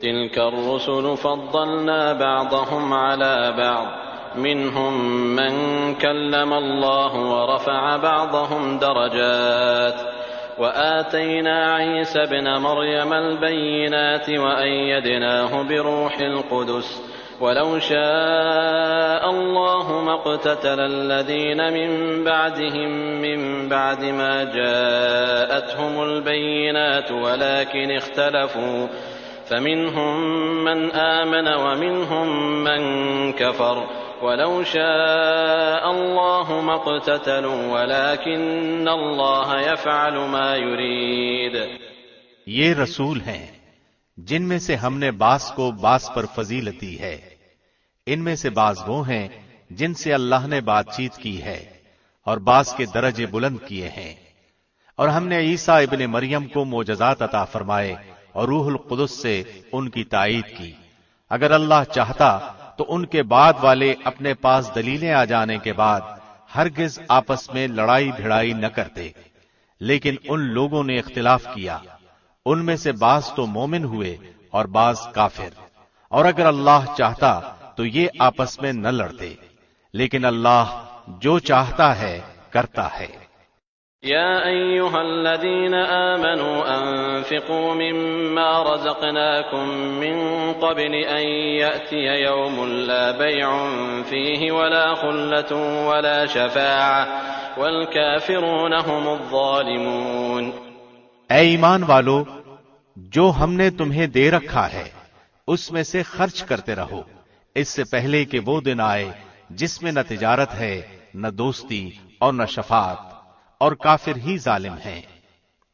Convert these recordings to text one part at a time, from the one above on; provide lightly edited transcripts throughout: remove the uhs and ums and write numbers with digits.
تلك الرسل فضلنا بعضهم على بعض منهم من كلم الله ورفع بعضهم درجات وآتينا عيسى ابن مريم البينات وأيدناه بروح القدس ولو شاء الله ما اقتتل الذين من بعدهم من بعد ما جاءتهم البينات ولكن اختلفوا فمنهم من آمن ومنهم من كفر ولو شاء الله ما اقتتلوا ولكن الله يفعل ما يريد۔ یہ رسول ہیں جن میں سے ہم نے بعض کو بعض پر فضیلت دی ہے، ان میں سے بعض وہ ہیں جن سے اللہ نے بات چیت کی ہے اور بعض کے درجے بلند کیے ہیں، اور ہم نے عیسیٰ ابن مریم کو معجزات عطا فرمائے اور روح القدس سے ان کی تائید کی۔ اگر اللہ چاہتا تو ان کے بعد والے اپنے پاس دلیلیں آ جانے کے بعد ہرگز آپس میں لڑائی بھڑائی نہ کرتے، لیکن ان لوگوں نے اختلاف کیا، ان میں سے بعض تو مومن ہوئے اور بعض کافر، اور اگر اللہ چاہتا تو یہ آپس میں نہ لڑتے، لیکن اللہ جو چاہتا ہے کرتا ہے۔ يا أيها الذين آمنوا أنفقوا مما رزقناكم من قبل أن يأتي يوم لا بيع فيه ولا خلة ولا شفاعة والكافرون هم الظالمون۔ اے ایمان والو، جو ہم نے تمہیں دے رکھا ہے اس میں سے خرچ کرتے رہو، اس سے پہلے کہ وہ دن آئے جس میں نہ تجارت ہے، نہ دوستی اور نہ شفاعت، اور کافر ہی ظالم ہیں۔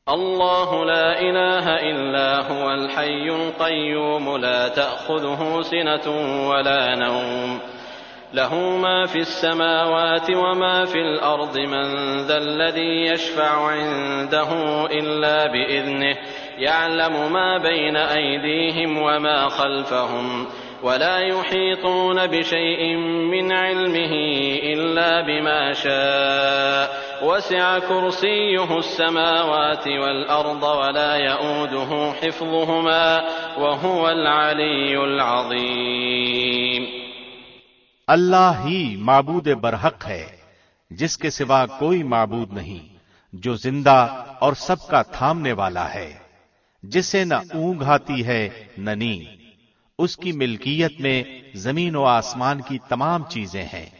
اللہ لا الہ الا هو الحی القیوم لا تأخذه سنة ولا نوم له ما في السماوات وما في الأرض من ذا الذي يشفع عنده إلا بإذنه يعلم ما بين أيديهم وما خلفهم ولا يحيطون بشيء من علمه إلا بما شاء وسع كرسيه السماوات والأرض ولا يؤوده حفظهما وهو العلي العظيم۔ اللہ ہی معبود برحق ہے، جس کے سوا کوئی معبود نہیں، جو زندہ اور سب کا تھامنے والا ہے، جسے نہ اونگ آتی ہے نہ نیند، اس کی ملکیت میں زمین و آسمان کی تمام چیزیں ہیں۔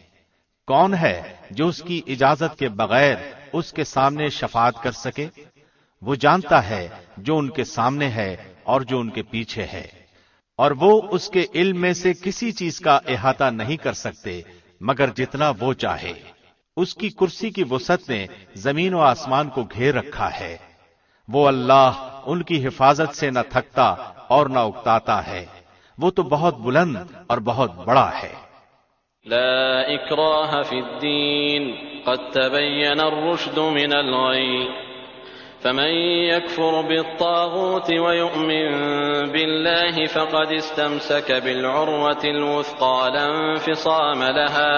کون ہے جو اس کی اجازت کے بغیر اس کے سامنے شفاعت کر سکے؟ وہ جانتا ہے جو ان کے سامنے ہے اور جو ان کے پیچھے ہے، اور وہ اس کے علم میں سے کسی چیز کا احاطہ نہیں کر سکتے مگر جتنا وہ چاہے۔ اس کی کرسی کی وسعت نے زمین و آسمان کو گھیر رکھا ہے۔ وہ اللہ ان کی حفاظت سے نہ تھکتا اور نہ اکتاتا ہے، وہ تو بہت بلند اور بہت بڑا ہے۔ لا اکراہ فی الدین قد تبین الرشد من الغی فمن يكفر بالطاغوت ويؤمن بالله فقد استمسك بالعروة الوثقى لا انفصام لها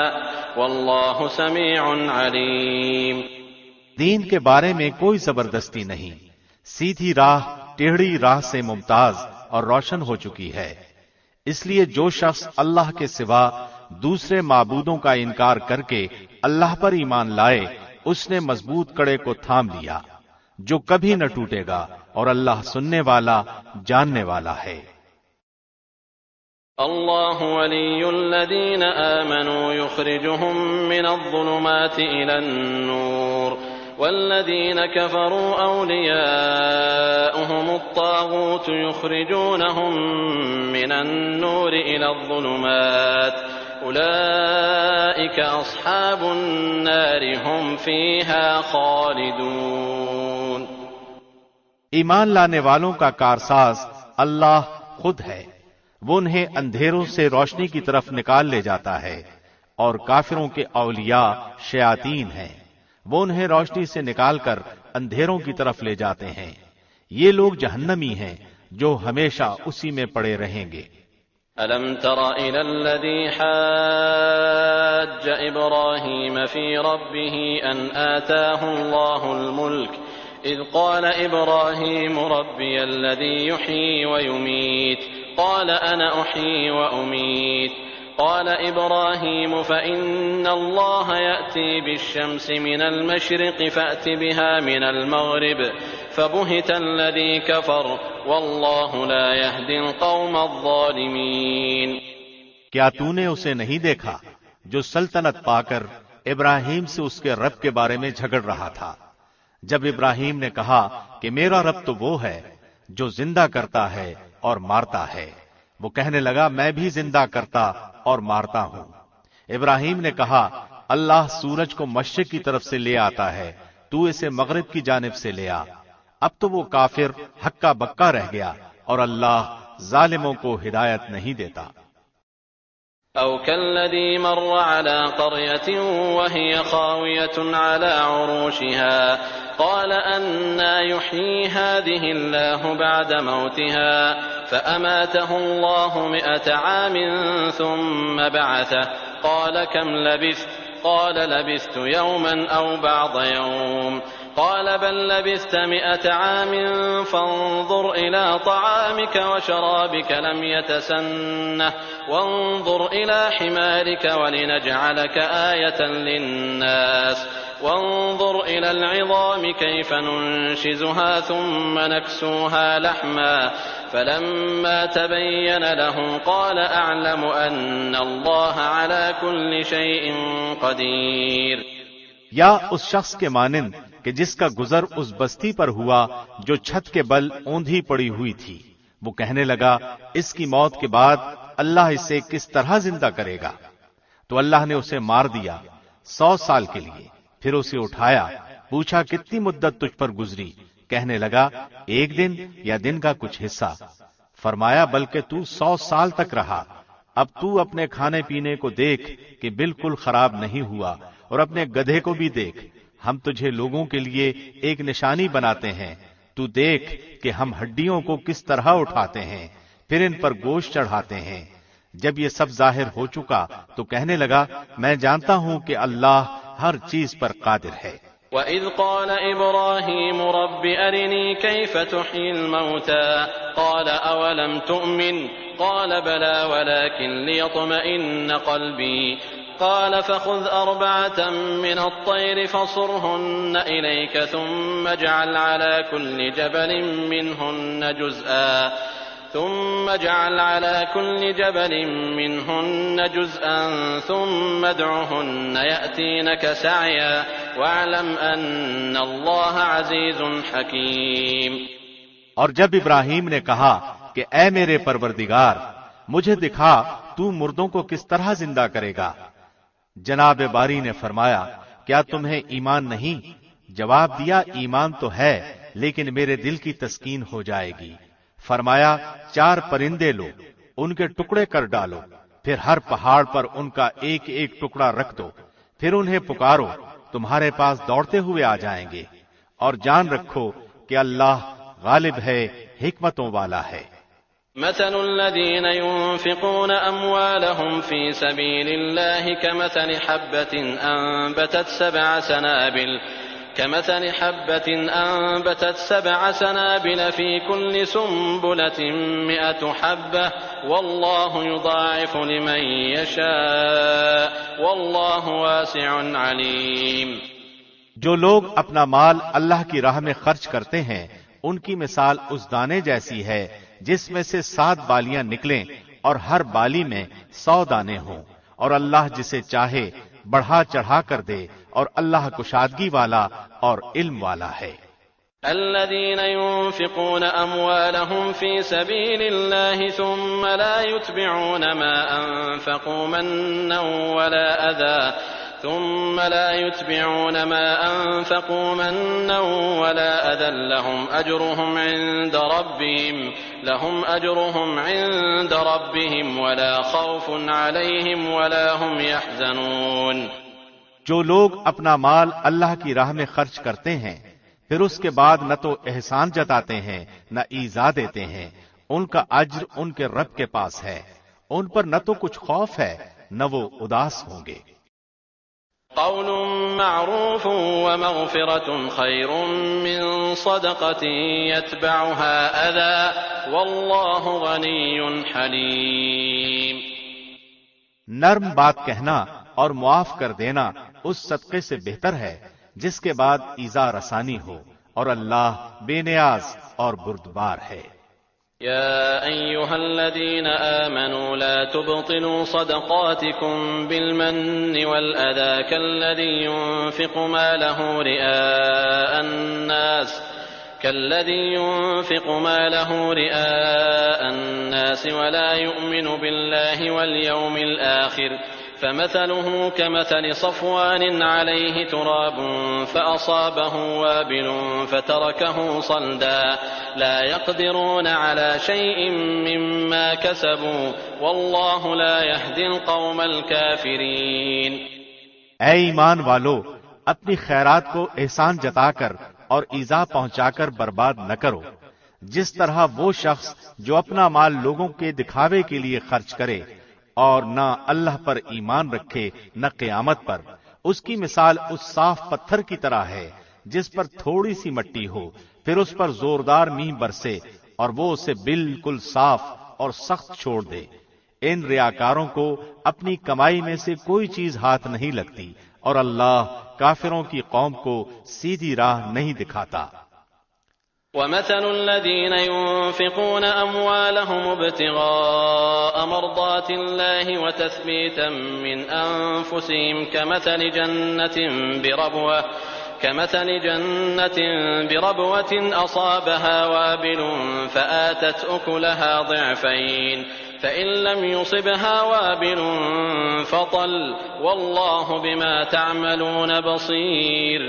والله سميع عليم۔ دین کے بارے میں کوئی زبردستی نہیں، سیدھی راہ ٹیڑھی راہ سے ممتاز اور روشن ہو چکی ہے، اس لیے جو شخص اللہ کے سوا دوسرے معبودوں کا انکار کر کے اللہ پر ایمان لائے، اس نے مضبوط کڑے کو تھام لیا جو کبھی نہ ٹوٹے گا، اور اللہ سننے والا جاننے والا ہے۔ اللہ ولی الذین آمنوا یخرجهم من الظلمات الى النور والذین كفروا اولیاؤهم الطاغوت یخرجونهم من النور الى الظلمات اولئک اصحاب النار هم فیہا خالدون۔ ایمان لانے والوں کا کارساز اللہ خود ہے، وہ انہیں اندھیروں سے روشنی کی طرف نکال لے جاتا ہے، اور کافروں کے اولیاء شیاطین ہیں، وہ انہیں روشنی سے نکال کر اندھیروں کی طرف لے جاتے ہیں۔ یہ لوگ جہنمی ہیں جو ہمیشہ اسی میں پڑے رہیں گے۔ ألم تر إلى الذي حاج إبراهيم في ربه أن آتاه الله الملك إذ قال إبراهيم ربي الذي يحيي ويميت قال أنا أحيي وأميت قال إبراهيم فإن الله يأتي بالشمس من المشرق فأت بها من المغرب فبهت الذي كفر والله لا يهدي القوم الظالمين۔ کیا تو نے اسے نہیں دیکھا جو سلطنت پا کر ابراہیم سے اس کے رب کے بارے میں جھگڑ رہا تھا؟ جب ابراہیم نے کہا کہ میرا رب تو وہ ہے جو زندہ کرتا ہے اور مارتا ہے، وہ کہنے لگا میں بھی زندہ کرتا اور مارتا ہوں۔ ابراہیم نے کہا اللہ سورج کو مشرق کی طرف سے لے آتا ہے، تو اسے مغرب کی جانب سے لے آ۔ اب تو وہ کافر ہکا بکا رہ گیا اور اللہ ظالموں کو ہدایت نہیں دیتا۔ أو كالذي مر على قرية وهي خاوية على عروشها قال أنى يحيي هذه الله بعد موتها فأماته الله 100 عام ثم بعثه قال كم لبثت قال لبثت يوما أو بعض يوم قال بل لبثت 100 عام فانظر إلى طعامك وشرابك لم يتسنه وانظر إلى حمارك ولنجعلك آية للناس وانظر إلى العظام كيف ننشزها ثم نكسوها لحما فلما تبين له قال أعلم أن الله على كل شيء قدير۔ یا اس شخص کے مانند کہ جس کا گزر اس بستی پر ہوا جو چھت کے بل اوندھی پڑی ہوئی تھی، وہ کہنے لگا اس کی موت کے بعد اللہ اسے کس طرح زندہ کرے گا؟ تو اللہ نے اسے مار دیا 100 سال کے لیے، پھر اسے اٹھایا، پوچھا کتنی مدت تجھ پر گزری؟ کہنے لگا 1 دن یا دن کا کچھ حصہ۔ فرمایا بلکہ تو 100 سال تک رہا۔ اب تو اپنے کھانے پینے کو دیکھ کہ بالکل خراب نہیں ہوا، اور اپنے گدھے کو بھی دیکھ، ہم تجھے لوگوں کے لیے ایک نشانی بناتے ہیں۔ تو دیکھ کہ ہم ہڈیوں کو کس طرح اٹھاتے ہیں، پھر ان پر گوشت چڑھاتے ہیں۔ جب یہ سب ظاہر ہو چکا تو کہنے لگا میں جانتا ہوں کہ اللہ ہر چیز پر قادر ہے۔ وَإِذْ قَالَ إِبْرَاهِيمُ رَبِّ أَرِنِي كَيْفَ تُحْيِي الْمَوْتَى قَالَ أَوَلَمْ تُؤْمِنْ قَالَ بَلَى وَلَكِنْ لِيَطْمَئِنَّ قَلْبِي قال فخذ 4 من الطير فصرهن إليك ثم اجعل على كل جبل منهن جزءا ثم ادعهن يأتينك سعيا واعلم أن الله عزيز حكيم۔ اور جب ابراہیم نے کہا کہ اے میرے پروردگار مجھے دکھا تو مردوں کو کس طرح زندہ کرے گا، جناب باری نے فرمایا کیا تمہیں ایمان نہیں؟ جواب دیا ایمان تو ہے لیکن میرے دل کی تسکین ہو جائے گی۔ فرمایا 4 پرندے لو، ان کے ٹکڑے کر ڈالو، پھر ہر پہاڑ پر ان کا ایک ایک ٹکڑا رکھ دو، پھر انہیں پکارو، تمہارے پاس دوڑتے ہوئے آ جائیں گے، اور جان رکھو کہ اللہ غالب ہے، حکمتوں والا ہے۔ مثل الذين ينفقون أموالهم في سبيل الله كمثل حبة أنبتت 7 سنابل في كل سنبلة 100 حبة والله يضاعف لمن يشاء والله واسع عليم۔ جو لوگ اپنا مال اللہ کی راہ میں خرچ کرتے ہیں ان کی مثال اس دانے جیسی ہے جس میں سے 7 بالیاں نکلیں اور ہر بالی میں 100 دانے ہوں، اور اللہ جسے چاہے بڑھا چڑھا کر دے، اور اللہ کشادگی والا اور علم والا ہے۔ الذين ينفقون أموالهم في سبيل الله ثم لا يتبعون ما أنفقوا منا ولا أذى لهم أجرهم عند ربهم ولا خوف عليهم ولا هم يحزنون۔ جو لوگ اپنا مال اللہ کی راہ میں خرچ کرتے ہیں پھر اس کے بعد نہ تو احسان جتاتے ہیں نہ ایذا دیتے ہیں، ان کا اجر ان کے رب کے پاس ہے، ان پر نہ تو کچھ خوف ہے نہ وہ اداس ہوں گے۔ قول معروف ومغفرة خير من صدقة يتبعها أذى والله غني حليم. نرم بات کہنا اور معاف کر دینا اس صدقے سے بہتر ہے جس کے بعد ایذا رسانی ہو، اور اللہ بے نیاز اور بردبار ہے۔ يا أيها الذين آمنوا لا تبطلوا صدقاتكم بالمن والأذى كالذي ينفق ماله رئاء الناس ولا يؤمن بالله واليوم الآخر فمثله كمثل صفوان عليه تراب فأصابه وابل فتركه صلدا لا يقدرون على شيء مما كسبوا والله لا يهدي القوم الكافرين. اے ایمان والو، اپنی خیرات کو احسان جتا کر اور ایذا پہنچا کر برباد نہ کرو، جس طرح وہ شخص جو اپنا مال لوگوں کے دکھاوے کے لیے خرچ کرے اور نہ اللہ پر ایمان رکھے نہ قیامت پر، اس کی مثال اس صاف پتھر کی طرح ہے جس پر تھوڑی سی مٹی ہو، پھر اس پر زوردار میںہ برسے اور وہ اسے بالکل صاف اور سخت چھوڑ دے۔ ان ریاکاروں کو اپنی کمائی میں سے کوئی چیز ہاتھ نہیں لگتی، اور اللہ کافروں کی قوم کو سیدھی راہ نہیں دکھاتا۔ ومثل الذين ينفقون أموالهم ابتغاء مرضات الله وتثبيتا من أنفسهم كمثل جنة بربوة أصابها وابل فآتت أكلها ضعفين فإن لم يصبها وابل فطل والله بما تعملون بصير.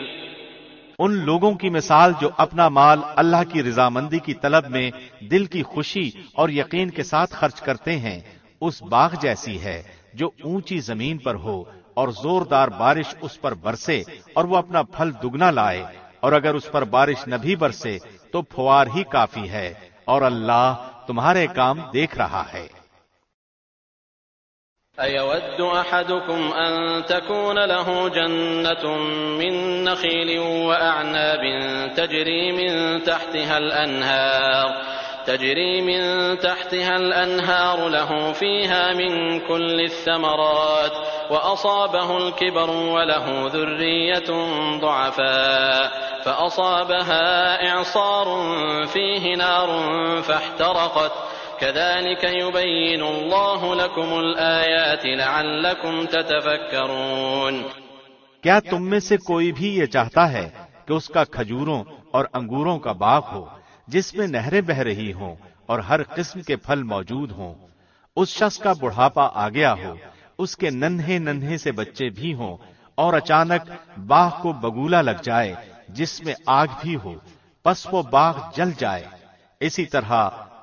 ان لوگوں کی مثال جو اپنا مال اللہ کی رضامندی کی طلب میں دل کی خوشی اور یقین کے ساتھ خرچ کرتے ہیں، اس باغ جیسی ہے جو اونچی زمین پر ہو اور زوردار بارش اس پر برسے اور وہ اپنا پھل دگنا لائے، اور اگر اس پر بارش نہ بھی برسے تو پھوار ہی کافی ہے، اور اللہ تمہارے کام دیکھ رہا ہے۔ أَيَوَدُّ أَحَدُكُمْ أَن تَكُونَ لَهُ جَنَّةٌ مِّن نَّخِيلٍ وَأَعْنَابٍ تَجْرِي مِن تَحْتِهَا الْأَنْهَارُ لَهُ فِيهَا مِن كُلِّ الثَّمَرَاتِ وَأَصَابَهُ الْكِبَرُ وَلَهُ ذُرِّيَّةٌ ضُعَفَاءُ فَأَصَابَهَا إِعْصَارٌ فِيهِ نَارٌ فَاحْتَرَقَتْ كذلك يبين الله لكم الآيات لعلكم تتفكرون. کیا تم میں سے کوئی بھی یہ چاہتا ہے کہ اس کا کھجوروں اور انگوروں کا باغ ہو جس میں نہریں بہ رہی ہوں اور ہر قسم کے پھل موجود ہوں؟ اس شخص کا بڑھاپا آ گیا ہو، اس کے ننھے ننھے سے بچے بھی ہوں، اور اچانک باغ کو بگولا لگ جائے جس میں آگ بھی ہو، پس وہ باغ جل جائے۔ اسی طرح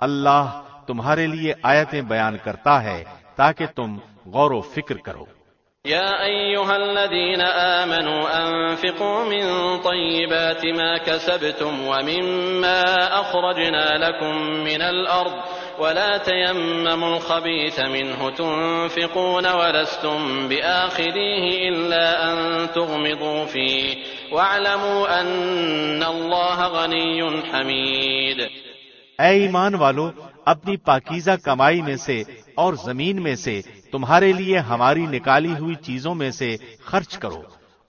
اللہ تمہارے لیے آیتیں بیان کرتا ہے تاکہ تم غور و فکر کرو۔ يا أيها الذين آمنوا أنفقوا من طيبات ما كسبتم ومما أخرجنا لكم من الأرض ولا تيمموا الخبيث منه تنفقون ولستم بآخذيه إلا أن تغمضوا فيه واعلموا أن الله غني حميد. اے ایمان والو، اپنی پاکیزہ کمائی میں سے اور زمین میں سے تمہارے لیے ہماری نکالی ہوئی چیزوں میں سے خرچ کرو،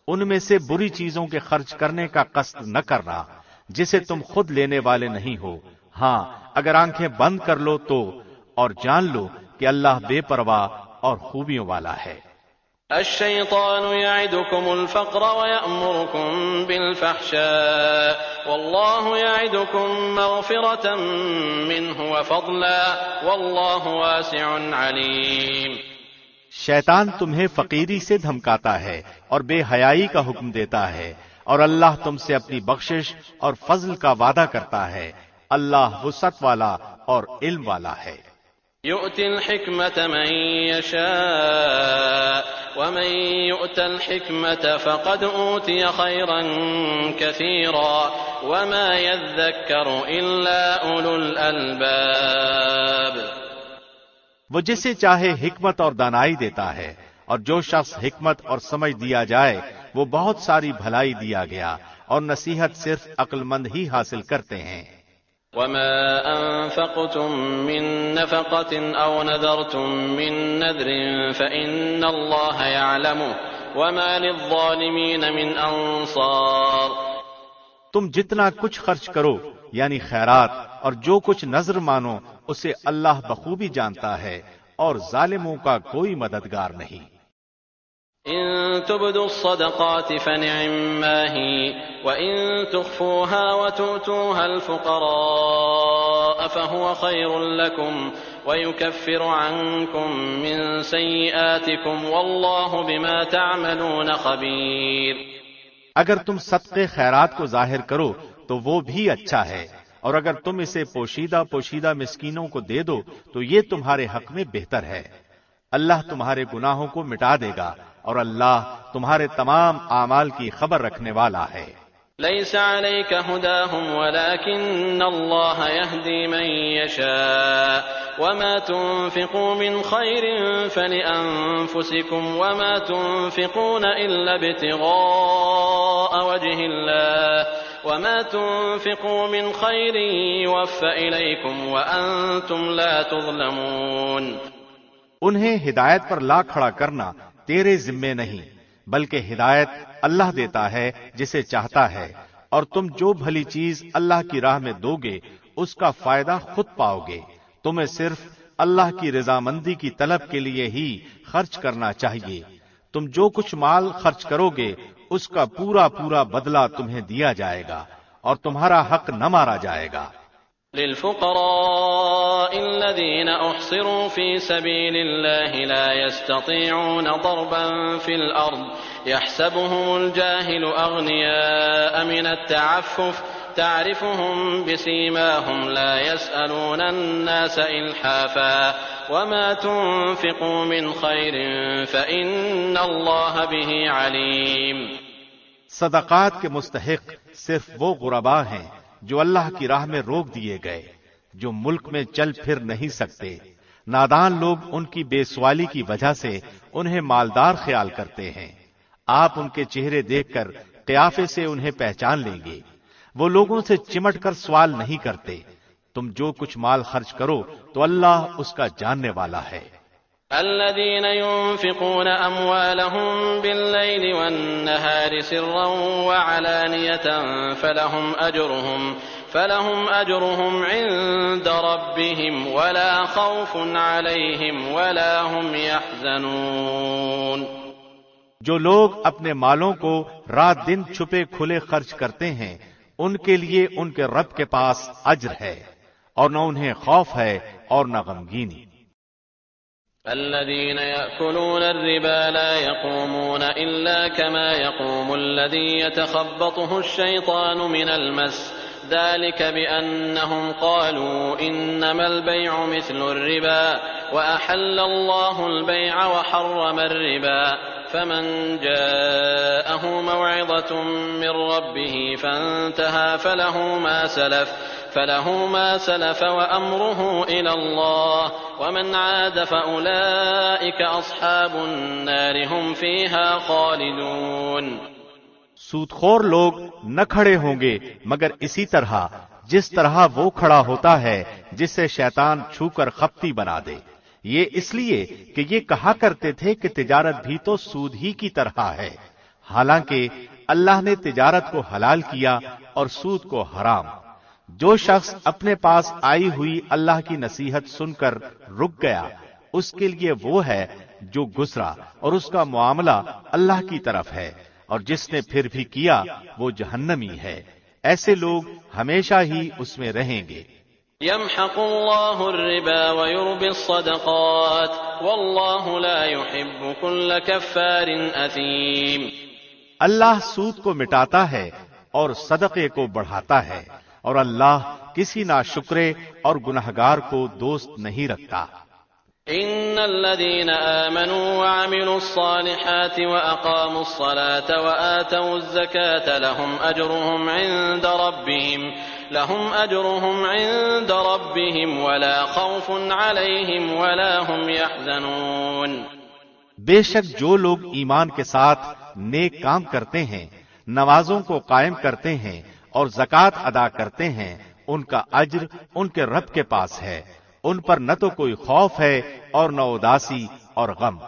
ان میں سے بری چیزوں کے خرچ کرنے کا قصد نہ کرنا جسے تم خود لینے والے نہیں ہو، ہاں اگر آنکھیں بند کر لو تو، اور جان لو کہ اللہ بے پرواہ اور خوبیوں والا ہے۔ الشيطان يعدكم الفقر ويأمركم بالفحشاء والله يعدكم مغفرة منه وفضلا والله واسع عليم. شیطان تمہیں فقیری سے دھمکاتا ہے اور بے حیائی کا حکم دیتا ہے، اور اللہ تم سے اپنی بخشش اور فضل کا وعدہ کرتا ہے، اللہ وسعت والا اور علم والا ہے۔ يؤتي الحكمة من يشاء ومن يؤت الحكمة فقد أوتي خيرا كثيرا وما يذكر إلا أولو الألباب. وہ جسے چاہے حکمت اور دانائی دیتا ہے، اور جو شخص حکمت اور سمجھ دیا جائے وہ بہت ساری بھلائی دیا گیا، اور نصیحت صرف عقل مند ہی حاصل کرتے ہیں۔ وما أنفقتم من نفقة أو نذرتم من نذر فإن الله يعلمه وما للظالمين من أنصار۔ تم جتنا کچھ خرچ کرو یعنی خیرات اور جو کچھ نذر مانو اسے اللہ بخوبی جانتا ہے، اور ظالموں کا کوئی مددگار نہیں۔ إن تبدوا الصدقات فنعما هي وإن تخفوها وتؤتوها الفقراء فهو خير لكم ويكفر عنكم من سيئاتكم والله بما تعملون خبير۔ اگر تم صدقے خیرات کو ظاہر کرو تو وہ بھی اچھا ہے، اور اگر تم اسے پوشیدہ پوشیدہ مسکینوں کو دے دو تو یہ تمہارے حق میں بہتر ہے۔ اللہ تمہارے گناہوں کو مٹا دے گا، اور اللہ تمہارے تمام اعمال کی خبر رکھنے والا ہے۔ ليس عليك هداهم ولكن الله يهدي من يشاء وما تنفقوا من خير فلأنفسكم وما تنفقون إلا ابتغاء وجه الله وما تنفقوا من خير يوفى إليكم وأنتم لا تظلمون۔ انہیں ہدایت پر لا کھڑا کرنا تیرے ذمے نہیں، بلکہ ہدایت اللہ دیتا ہے جسے چاہتا ہے، اور تم جو بھلی چیز اللہ کی راہ میں دو گے اس کا فائدہ خود پاؤ گے۔ تمہیں صرف اللہ کی رضامندی کی طلب کے لیے ہی خرچ کرنا چاہیے۔ تم جو کچھ مال خرچ کرو گے اس کا پورا پورا بدلہ تمہیں دیا جائے گا، اور تمہارا حق نہ مارا جائے گا۔ للفقراء الذين أحصروا في سبيل الله لا يستطيعون ضربا في الأرض يحسبهم الجاهل أغنياء من التعفف تعرفهم بسيماهم لا يسألون الناس إلحافا وما تنفقوا من خير فإن الله به عليم۔ صدقات کے مستحق صرف وہ غرباء ہیں جو اللہ کی راہ میں روک دیے گئے، جو ملک میں چل پھر نہیں سکتے۔ نادان لوگ ان کی بے سوالی کی وجہ سے انہیں مالدار خیال کرتے ہیں۔ آپ ان کے چہرے دیکھ کر قیافے سے انہیں پہچان لیں گے۔ وہ لوگوں سے چمٹ کر سوال نہیں کرتے۔ تم جو کچھ مال خرچ کرو تو اللہ اس کا جاننے والا ہے۔ الذين ينفقون أموالهم بالليل والنهار سرا وعلانية فلهم أجرهم عند ربهم ولا خوف عليهم ولا هم يحزنون۔ جو لوگ اپنے مالوں کو رات دن چھپے کھلے خرچ کرتے ہیں ان کے لیے ان کے رب کے پاس اجر ہے، اور نہ انہیں خوف ہے اور نہ غمگینی۔ الذين يأكلون الربا لا يقومون إلا كما يقوم الذي يتخبطه الشيطان من المس ذلك بأنهم قالوا إنما البيع مثل الربا وأحل الله البيع وحرم الربا فمن جاءه موعظة من ربه فانتهى فله ما سلف وأمره إلى الله ومن عاد فأولئك أصحاب النار هم فيها خالدون۔ سودخور لوگ نہ کھڑے ہوں گے مگر اسی طرح جس طرح وہ کھڑا ہوتا ہے جسے شیطان چھو کر خپتی بنا دے۔ یہ اس لیے کہ یہ کہا کرتے تھے کہ تجارت بھی تو سود ہی کی طرح ہے، حالانکہ اللہ نے تجارت کو حلال کیا اور سود کو حرام۔ جو شخص اپنے پاس آئی ہوئی اللہ کی نصیحت سن کر رک گیا اس کے لیے وہ ہے جو گزرا، اور اس کا معاملہ اللہ کی طرف ہے، اور جس نے پھر بھی کیا وہ جہنمی ہے۔ ایسے لوگ ہمیشہ ہی اس میں رہیں گے۔ يمحق الله الربا ويربي الصدقات والله لا يحب كل كفار أثيم۔ اللہ سود کو مٹاتا ہے اور صدقے کو بڑھاتا ہے، اور اللہ کسی ناشکرے اور گنہگار کو دوست نہیں رکھتا۔ إن الذين آمنوا وعملوا الصالحات وأقاموا الصلاة وآتوا الزكاة لهم أجرهم عند ربهم ولا خوف عليهم ولا هم يحزنون۔ بے شک جو لوگ ایمان کے ساتھ نیک کام کرتے ہیں، نمازوں کو قائم کرتے ہیں اور زکوٰۃ ادا کرتے ہیں، ان کا اجر ان کے رب کے پاس ہے، ان پر نہ تو کوئی خوف ہے اور نہ اداسی اور غم۔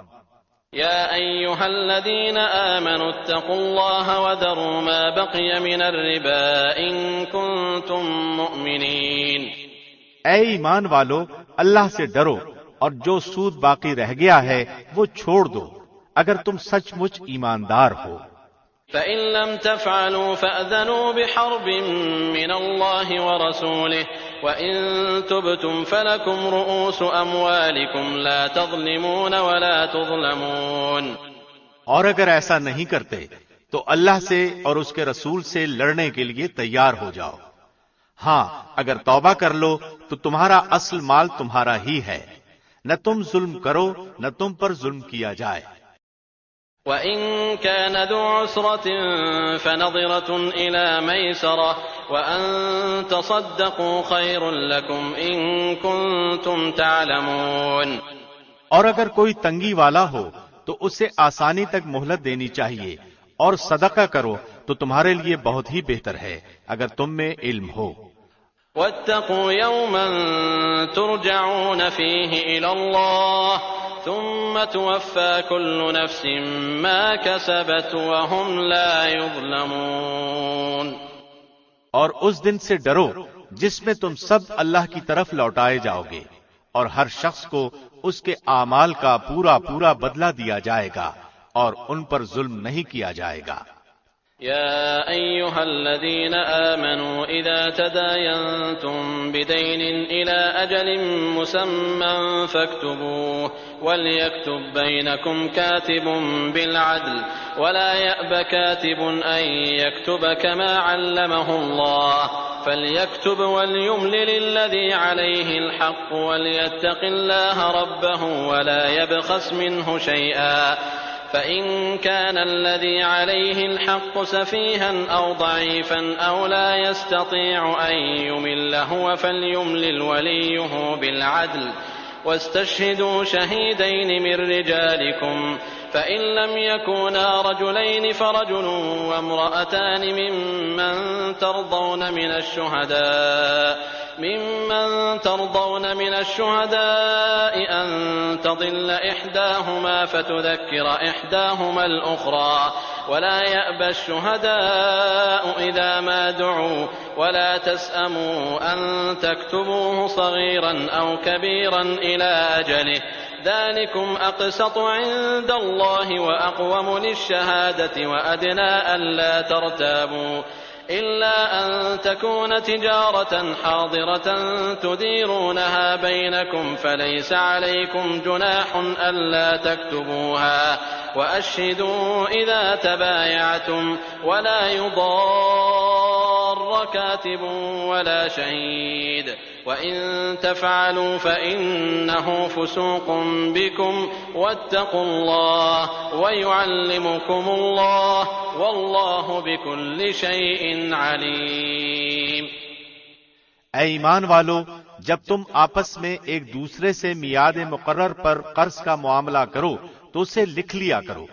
يا أيها الذين آمنوا اتقوا الله وذروا ما بقي من الربا إن كنتم مؤمنين۔ اے ایمان والو، اللہ سے ڈرو اور جو سود باقی رہ گیا ہے وہ چھوڑ دو اگر تم سچ مچ ایماندار ہو۔ فإن لم تفعلوا فأذنوا بحرب من الله ورسوله وإن تبتم فلكم رؤوس أموالكم لا تظلمون ولا تظلمون۔ اور اگر ایسا نہیں کرتے تو اللہ سے اور اس کے رسول سے لڑنے کے لیے تیار ہو جاؤ۔ ہاں، اگر توبہ کر لو تو تمہارا اصل مال تمہارا ہی ہے، نہ تم ظلم کرو نہ تم پر ظلم کیا جائے۔ وَإِن كَانَ ذُو عُسْرَةٍ فَنَظِرَةٌ إِلَى مَيْسَرَةٍ وَأَن تَصَدَّقُوا خَيْرٌ لَكُمْ إِن كُنتُمْ تَعْلَمُونَ۔ اور اگر کوئی تنگی والا ہو تو اسے آسانی تک مہلت دینی چاہیے، اور صدقہ کرو تو تمہارے لیے بہت ہی بہتر ہے اگر تم میں علم ہو۔ وَاتَّقُوا يَوْمًا تُرْجَعُونَ فِيهِ إِلَى اللَّهِ ثم توفى كل نفس ما كسبت وهم لا يظلمون۔ اور اس دن سے ڈرو جس میں تم سب اللہ کی طرف لوٹائے جاؤ گے، اور ہر شخص کو اس کے اعمال کا پورا پورا بدلہ دیا جائے گا، اور ان پر ظلم نہیں کیا جائے گا۔ يا أيها الذين آمنوا إذا تداينتم بدين إلى أجل مسمى فاكتبوه وليكتب بينكم كاتب بالعدل ولا يأب كاتب أن يكتب كما علمه الله فليكتب وليملل الذي عليه الحق وليتق الله ربه ولا يبخس منه شيئا فإن كان الذي عليه الحق سفيها أو ضعيفا أو لا يستطيع أن يمل هو فليملل وليه بالعدل واستشهدوا شهيدين من رجالكم فإن لم يكونا رجلين فرجل وامرأتان ممن ترضون من الشهداء أن تضل إحداهما فتذكر إحداهما الأخرى ولا يأبى الشهداء إذا ما دعوا ولا تسأموا أن تكتبوه صغيرا أو كبيرا إلى أجله ذلكم أقسط عند الله وأقوم للشهادة وأدنى ألا ترتابوا إلا أن تكون تجارة حاضرة تديرونها بينكم فليس عليكم جناح ألا تكتبوها وأشهدوا إذا تبايعتم ولا يضار كاتب ولا شهيد وإن تفعلوا فإنه فسوق بكم واتقوا الله ويعلمكم الله والله بكل شيء عليم۔ اے ایمان والو، جب تم آپس میں ایک دوسرے سے میعاد مقرر پر قرض کا معاملہ کرو تو اسے لکھ لیا کرو،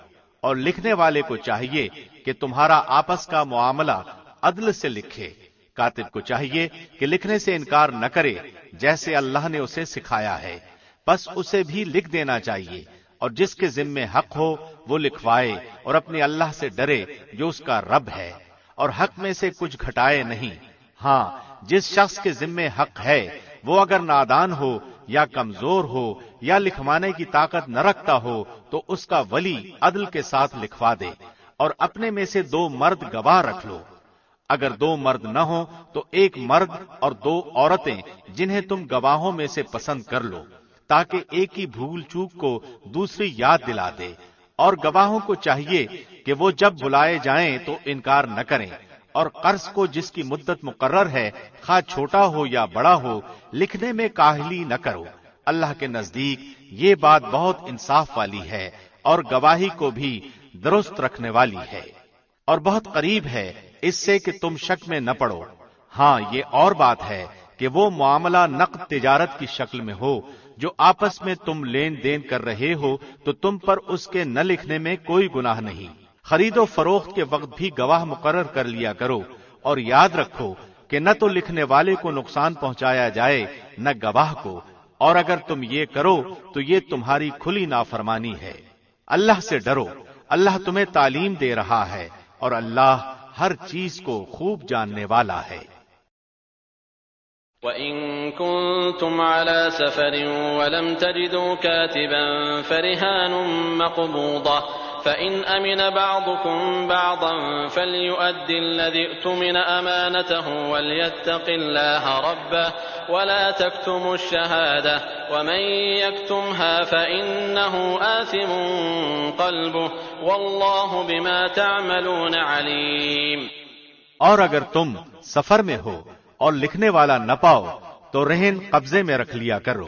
اور لکھنے والے کو چاہیے کہ تمہارا آپس کا معاملہ عدل سے لکھے۔ کاتب کو چاہیے کہ لکھنے سے انکار نہ کرے جیسے اللہ نے اسے سکھایا ہے، پس اسے بھی لکھ دینا چاہیے، اور جس کے ذمے حق ہو وہ لکھوائے اور اپنے اللہ سے ڈرے جو اس کا رب ہے، اور حق میں سے کچھ گھٹائے نہیں۔ ہاں، جس شخص کے ذمے حق ہے وہ اگر نادان ہو یا کمزور ہو یا لکھوانے کی طاقت نہ رکھتا ہو تو اس کا ولی عدل کے ساتھ لکھوا دے، اور اپنے میں سے 2 مرد گواہ رکھ لو۔ اگر 2 مرد نہ ہوں تو 1 مرد اور 2 عورتیں جنہیں تم گواہوں میں سے پسند کر لو، تاکہ ایک ہی بھول چوک کو دوسری یاد دلا دے۔ اور گواہوں کو چاہیے کہ وہ جب بلائے جائیں تو انکار نہ کریں، اور قرض کو جس کی مدت مقرر ہے خواہ چھوٹا ہو یا بڑا ہو لکھنے میں کاہلی نہ کرو۔ اللہ کے نزدیک یہ بات بہت انصاف والی ہے اور گواہی کو بھی درست رکھنے والی ہے، اور بہت قریب ہے اس سے کہ تم شک میں نہ پڑو۔ ہاں، یہ اور بات ہے کہ وہ معاملہ نقد تجارت کی شکل میں ہو جو آپس میں تم لین دین کر رہے ہو تو تم پر اس کے نہ لکھنے میں کوئی گناہ نہیں۔ خرید و فروخت کے وقت بھی گواہ مقرر کر لیا کرو، اور یاد رکھو کہ نہ تو لکھنے والے کو نقصان پہنچایا جائے نہ گواہ کو، اور اگر تم یہ کرو تو یہ تمہاری کھلی نافرمانی ہے۔ اللہ سے ڈرو، اللہ تمہیں تعلیم دے رہا ہے، اور اللہ ہر چیز کو خوب جاننے والا ہے۔ وَإِن كُنتُمْ عَلَى سَفَرٍ وَلَمْ تَجِدُوا كَاتِبًا فَرِهَانٌ مَّقْبُوضَةٌ فَإِنْ أَمِنَ بَعْضُكُمْ بَعْضًا فَلْيُؤَدِّ الَّذِي اؤْتُمِنَ أَمَانَتَهُ وَلْيَتَّقِ اللَّهَ رَبَّهُ وَلَا تَكْتُمُوا الشَّهَادَةَ وَمَن يَكْتُمْهَا فَإِنَّهُ آثِمٌ قَلْبُهُ وَاللَّهُ بِمَا تَعْمَلُونَ عَلِيمٌ۔ اور اگر تم سفر میں ہو اور لکھنے والا نہ پاؤ تو رہن قبضے میں رکھ لیا کرو۔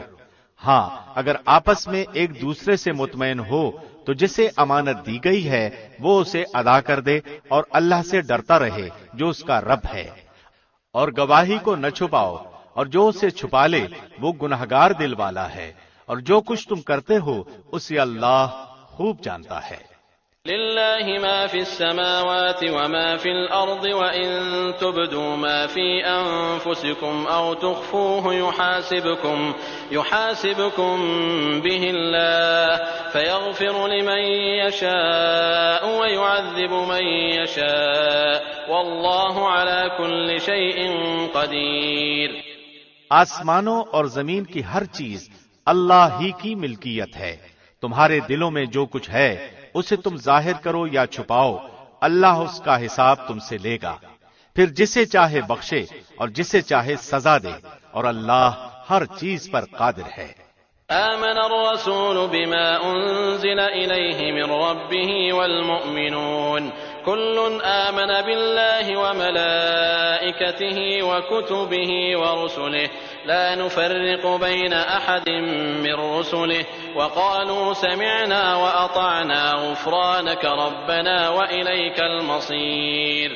ہاں، اگر آپس میں ایک دوسرے سے مطمئن ہو تو جسے امانت دی گئی ہے وہ اسے ادا کر دے، اور اللہ سے ڈرتا رہے جو اس کا رب ہے۔ اور گواہی کو نہ چھپاؤ، اور جو اسے چھپا لے وہ گنہگار دل والا ہے، اور جو کچھ تم کرتے ہو اسے اللہ خوب جانتا ہے۔ لله ما في السماوات وما في الأرض وإن تبدوا ما في أنفسكم أو تخفوه يحاسبكم به الله فيغفر لمن يشاء ويعذب من يشاء والله على كل شيء قدير۔ آسمانوں اور زمین کی ہر چیز اللہ ہی کی ملکیت ہے۔ تمہارے دلوں میں جو کچھ ہے اسے تم ظاہر کرو یا چھپاؤ، اللہ اس کا حساب تم سے لے گا، پھر جسے چاہے بخشے اور جسے چاہے سزا دے، اور اللہ ہر چیز پر قادر ہے۔ آمن الرسول بما أنزل إليه من ربه والمؤمنون كل آمن بالله وملائكته وكتبه ورسله لا نفرق بين أحد من رسله وقالوا سمعنا وأطعنا غفرانك ربنا وإليك المصير۔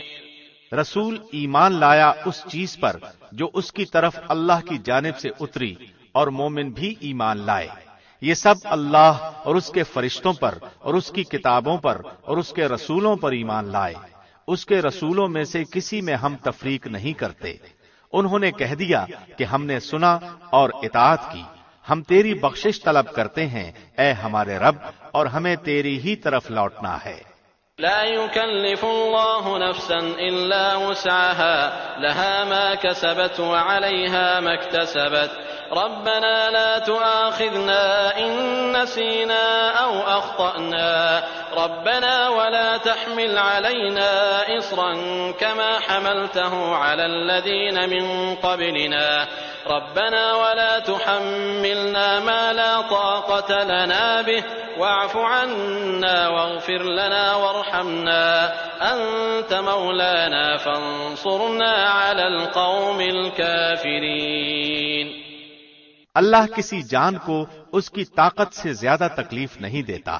رسول ایمان لایا اس چیز پر جو اس کی طرف اللہ کی جانب سے اتری، اور مومن بھی ایمان لائے۔ یہ سب اللہ اور اس کے فرشتوں پر اور اس کی کتابوں پر اور اس کے رسولوں پر ایمان لائے۔ اس کے رسولوں میں سے کسی میں ہم تفریق نہیں کرتے۔ انہوں نے کہہ دیا کہ ہم نے سنا اور اطاعت کی، ہم تیری بخشش طلب کرتے ہیں اے ہمارے رب، اور ہمیں تیری ہی طرف لوٹنا ہے۔ لا يكلف الله نفسا إلا وسعها لها ما كسبت وعليها ما اكتسبت ربنا لا تؤاخذنا إن نسينا أو أخطأنا ربنا ولا تحمل علينا إصرا كما حملته على الذين من قبلنا ربنا ولا تحملنا ما لا طاقة لنا به واعف عنا واغفر لنا وارحمنا أنت مولانا فانصرنا على القوم الكافرين۔ اللہ کسی جان کو اس کی طاقت سے زیادہ تکلیف نہیں دیتا۔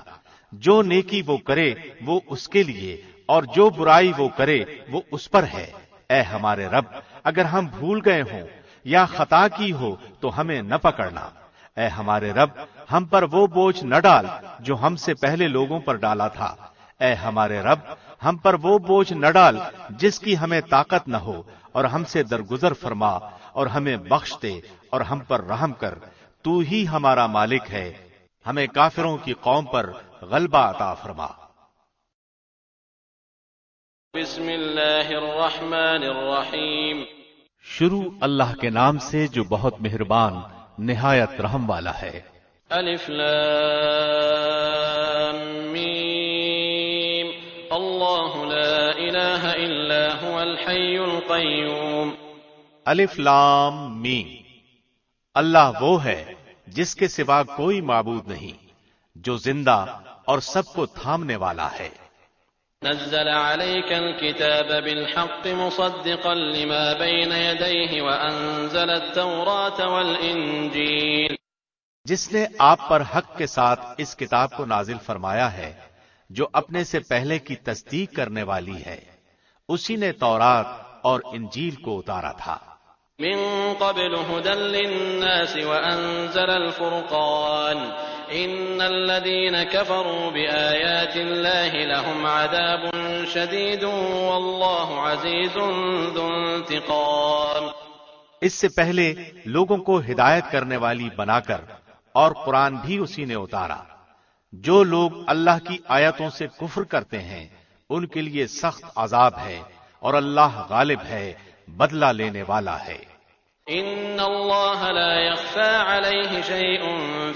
جو نیکی وہ کرے وہ اس کے لیے، اور جو برائی وہ کرے وہ اس پر ہے۔ اے ہمارے رب، اگر ہم بھول گئے ہوں یا خطا کی ہو تو ہمیں نہ پکڑنا۔ اے ہمارے رب، ہم پر وہ بوجھ نہ ڈال جو ہم سے پہلے لوگوں پر ڈالا تھا۔ اے ہمارے رب، ہم پر وہ بوجھ نہ ڈال جس کی ہمیں طاقت نہ ہو، اور ہم سے درگزر فرما اور ہمیں بخش دے اور ہم پر رحم کر۔ تو ہی ہمارا مالک ہے، ہمیں کافروں کی قوم پر غلبہ عطا فرما۔ بسم اللہ الرحمن الرحیم۔ شروع اللہ کے نام سے جو بہت مہربان نہایت رحم والا ہے۔ الف لام میم اللہ لا الہ الا هو الحی القیوم۔ الف لام میم، اللہ وہ ہے جس کے سوا کوئی معبود نہیں، جو زندہ اور سب کو تھامنے والا ہے۔ نزل عليك الكتاب بالحق مصدقا لما بين يديه وأنزل التوراة والإنجيل۔ جس نے آپ پر حق کے ساتھ اس کتاب کو نازل فرمایا ہے جو اپنے سے پہلے کی تصدیق کرنے والی ہے، اسی نے تورات اور انجیل کو اتارا تھا۔ من قبل هدى للناس وأنزل الفرقان إن الذين كفروا بآيات الله لهم عذاب شديد والله عزيز ذو انتقام۔ اس سے پہلے لوگوں کو ہدایت کرنے والی بنا کر اور قرآن بھی اسی نے اتارا۔ جو لوگ اللہ کی آیتوں سے کفر کرتے ہیں ان کے لیے سخت عذاب ہے اور اللہ غالب ہے، بدلہ لینے والا ہے۔ ان اللہ لا يخفى عليه شيء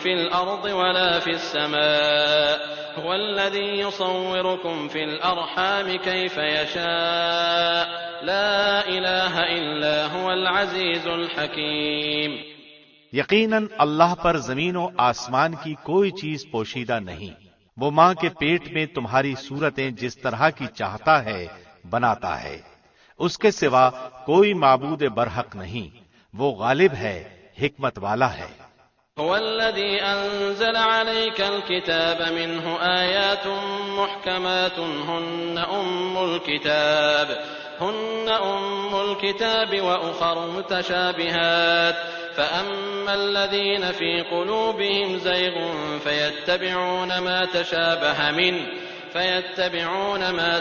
في الارض ولا في السماء هو الذي يصوركم في الارحام كيف يشاء لا اله الا هو العزيز الحكيم۔ یقیناً اللہ پر زمین و آسمان کی کوئی چیز پوشیدہ نہیں، وہ ماں کے پیٹ میں تمہاری صورتیں جس طرح کی چاہتا ہے بناتا ہے، اس کے سوا کوئی معبود برحق نہیں، وہ غالب ہے، حکمت والا ہے۔ هو الذي أنزل عليك الكتاب منه آيات محكمات هن أم الكتاب وأخر متشابهات فأما الذين في قلوبهم زيغ فيتبعون ما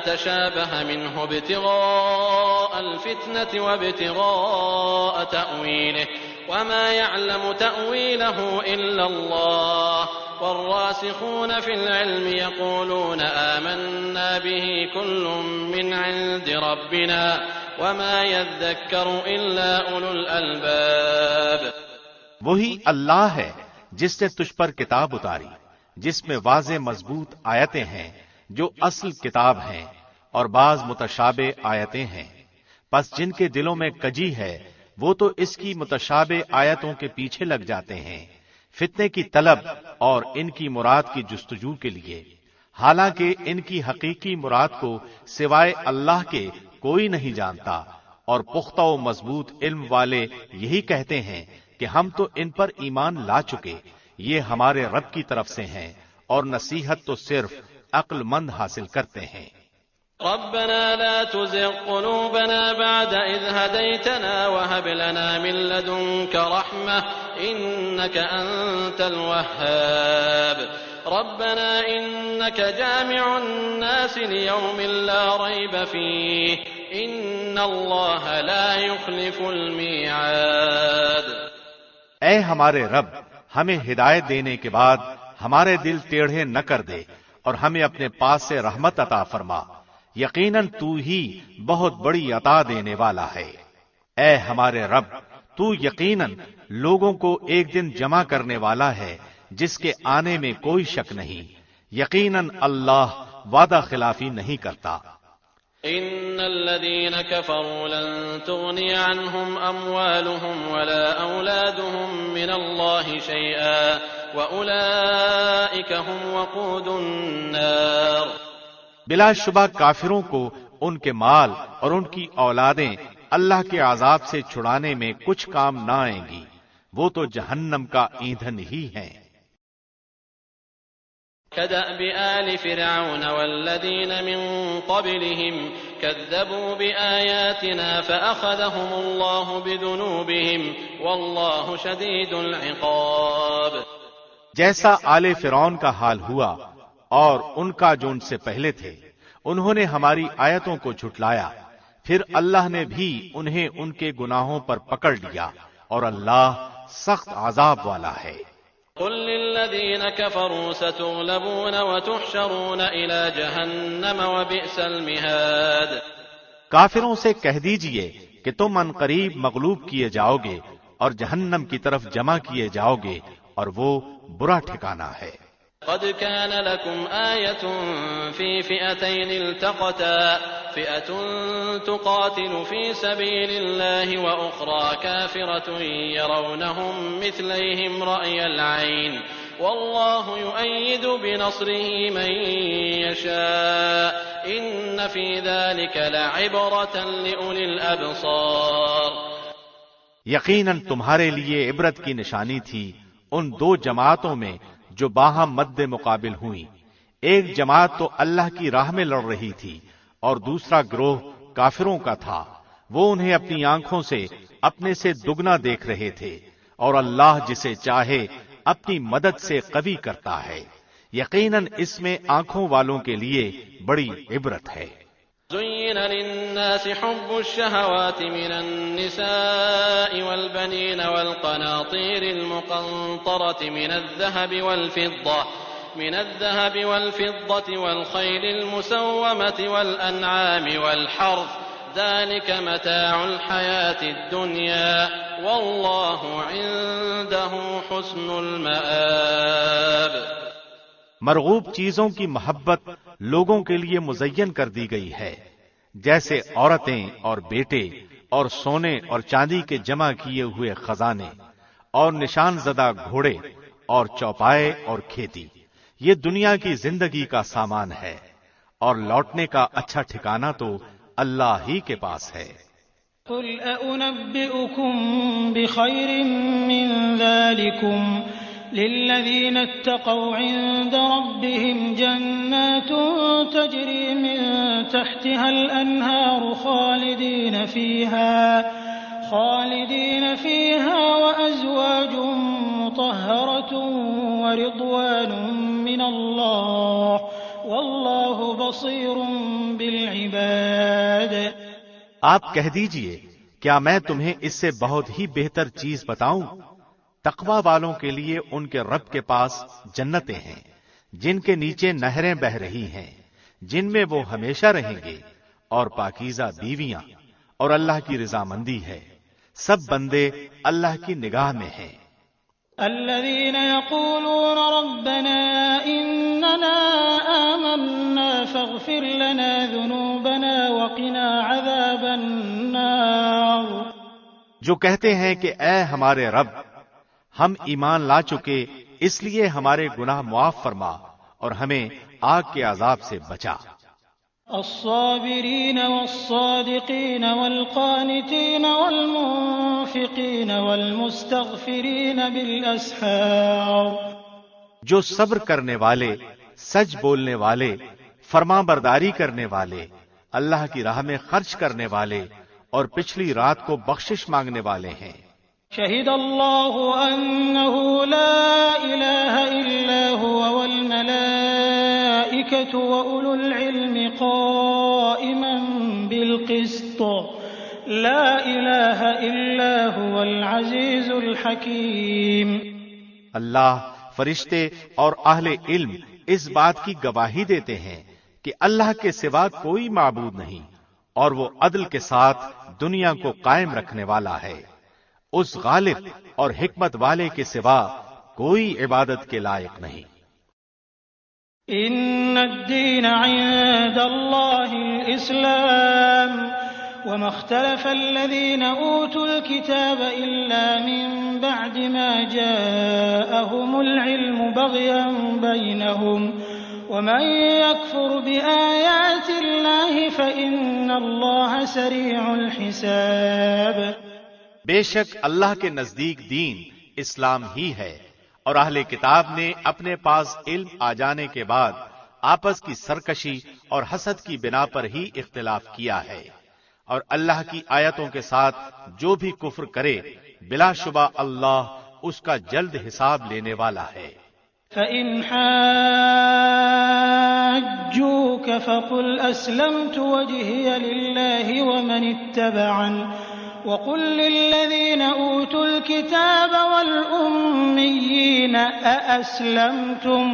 تشابه منه ابتغاء الفتنة وابتغاء تأويله وما يعلم تأويله إلا الله والراسخون في العلم يقولون آمنا به كل من عند ربنا وما يذكر إلا أولو الألباب۔ وہی اللہ ہے جس نے تجھ پر کتاب اتاری جس میں واضح مضبوط آیتیں ہیں جو اصل کتاب ہیں اور بعض متشابہ آیتیں ہیں، پس جن کے دلوں میں کجی ہے وہ تو اس کی متشابہ آیتوں کے پیچھے لگ جاتے ہیں فتنے کی طلب اور ان کی مراد کی جستجو کے لیے، حالانکہ ان کی حقیقی مراد کو سوائے اللہ کے کوئی نہیں جانتا، اور پختہ و مضبوط علم والے یہی کہتے ہیں کہ ہم تو ان پر ایمان لا چکے، یہ ہمارے رب کی طرف سے ہیں، اور نصیحت تو صرف عقل مند حاصل کرتے ہیں۔ ربنا لا تزغ قلوبنا بعد إذ هديتنا وهب لنا من لدنك رحمة إنك أنت الوهاب ربنا إنك جامع الناس ليوم لا ريب فيه إن الله لا يخلف الميعاد۔ اے ہمارے رب، ہمیں ہدایت دینے کے بعد ہمارے دل ٹیڑھے نہ کر دے اور ہمیں اپنے پاس سے رحمت عطا فرما، یقیناً تو ہی بہت بڑی عطا دینے والا ہے۔ اے ہمارے رب، تو یقیناً لوگوں کو ایک دن جمع کرنے والا ہے جس کے آنے میں کوئی شک نہیں، یقیناً اللہ وعدہ خلافی نہیں کرتا۔ ان الذين كفروا لن تغني عنهم اموالهم ولا اولادهم من الله شيئا واولئك هم وقود النار۔ بلا شبہ کافروں کو ان کے مال اور ان کی اولادیں اللہ کے عذاب سے چھڑانے میں کچھ کام نہ آئیں گی، وہ تو جہنم کا ایندھن ہی ہیں۔ كدأب آل فرعون والذين من قبلهم كذبوا بآياتنا فأخذهم الله بذنوبهم والله شديد العقاب۔ جیسا آل فرعون کا حال ہوا اور ان کا جو ان سے پہلے تھے، انہوں نے ہماری آیتوں کو جھٹلایا، پھر اللہ نے بھی انہیں ان کے گناہوں پر پکڑ لیا، اور اللہ سخت عذاب والا ہے۔ قل للذين كفروا ستغلبون وتحشرون إلى جهنم وبئس المهاد۔ کافروں سے کہہ دیجئے کہ تم ان قریب مغلوب کیے جاؤ گے اور جہنم کی طرف جمع کیے جاؤ گے، اور وہ برا ٹھکانہ ہے۔ قد كان لكم آية في فئتين التقتا فئة تقاتل في سبيل الله وأخرى كافرة يرونهم مثليهم رأي العين والله يؤيد بنصره من يشاء إن في ذلك لعبرة لأولي الأبصار۔ یقیناً تمہارے لیے عبرت کی نشانی تھی ان دو جماعتوں میں جو باہم مد مقابل ہوئی، ایک جماعت تو اللہ کی راہ میں لڑ رہی تھی اور دوسرا گروہ کافروں کا تھا، وہ انہیں اپنی آنکھوں سے اپنے سے دگنا دیکھ رہے تھے، اور اللہ جسے چاہے اپنی مدد سے قوی کرتا ہے۔ یقیناً اس میں آنکھوں والوں کے لیے بڑی عبرت ہے۔ زين للناس حب الشهوات من النساء والبنين والقناطير المقنطرة من الذهب والفضة والخيل المسومة والأنعام والحرث ذلك متاع الحياة الدنيا والله عنده حسن المآب۔ مرغوب چیزوں کی محبت لوگوں کے لیے مزین کر دی گئی ہے، جیسے عورتیں اور بیٹے اور سونے اور چاندی کے جمع کیے ہوئے خزانے اور نشان زدہ گھوڑے اور چوپائے اور کھیتی۔ یہ دنیا کی زندگی کا سامان ہے، اور لوٹنے کا اچھا ٹھکانہ تو اللہ ہی کے پاس ہے۔ قل أنبئكم بخير من ذلكم للذين اتقوا عند ربهم جنات تجري من تحتها الأنهار خالدين فيها وأزواج مطهرة ورضوان من الله والله بصير بالعباد۔ آپ کہہ دیجئے، کیا میں تمہیں اس سے بہت ہی بہتر چیز بتاؤں؟ تقوی والوں کے لیے ان کے رب کے پاس جنتیں ہیں، جن کے نیچے نہریں بہ رہی ہیں، جن میں وہ ہمیشہ رہیں گے، اور پاکیزہ بیویاں، اور اللہ کی رضامندی ہے۔ سب بندے اللہ کی نگاہ میں ہیں۔ الذين يقولون ربنا إننا آمنا فاغفر لنا ذنوبنا وقنا عذاب النار۔ جو کہتے ہیں کہ اے ہمارے رب، ہم ایمان لا چکے، اس لیے ہمارے گناہ معاف فرما اور ہمیں آگ کے عذاب سے بچا۔ الصابرين والصادقين والقانتين والمنفقين والمستغفرين بالأسحار۔ جو صبر کرنے والے، سچ بولنے والے، فرما برداری کرنے والے، اللہ کی راہ میں خرچ کرنے والے، اور پچھلی رات کو بخشش مانگنے والے ہیں۔ شہد اللہ انہ لا الہ الا هو والملائکۃ واولو العلم قائما بالقسط لا الہ الا هو العزیز الحکیم۔ اللہ، فرشتے اور اہل علم اس بات کی گواہی دیتے ہیں کہ اللہ کے سوا کوئی معبود نہیں، اور وہ عدل کے ساتھ دنیا کو قائم رکھنے والا ہے۔ اس غالب اور حکمت والے کے سوا کوئی عبادت کے لائق نہیں۔ ان الدین عند اللہ الاسلام وما اختلف الذين اوتوا الكتاب الا من بعد ما جاءهم العلم بغيا بينهم ومن يكفر بآيات الله فإن الله سريع الحساب۔ بے شک اللہ کے نزدیک دین اسلام ہی ہے، اور اہل کتاب نے اپنے پاس علم آ جانے کے بعد آپس کی سرکشی اور حسد کی بنا پر ہی اختلاف کیا ہے، اور اللہ کی آیتوں کے ساتھ جو بھی کفر کرے بلا شبہ اللہ اس کا جلد حساب لینے والا ہے۔ فَإِنْ حَاجُّوكَ فَقُلْ أَسْلَمْتُ وَجْهِيَ لِلَّهِ وَمَنِ اتَّبَعَنِ وَقُلْ لِلَّذِينَ أُوتُوا الْكِتَابَ وَالْأُمِّيِّينَ أَأَسْلَمْتُمْ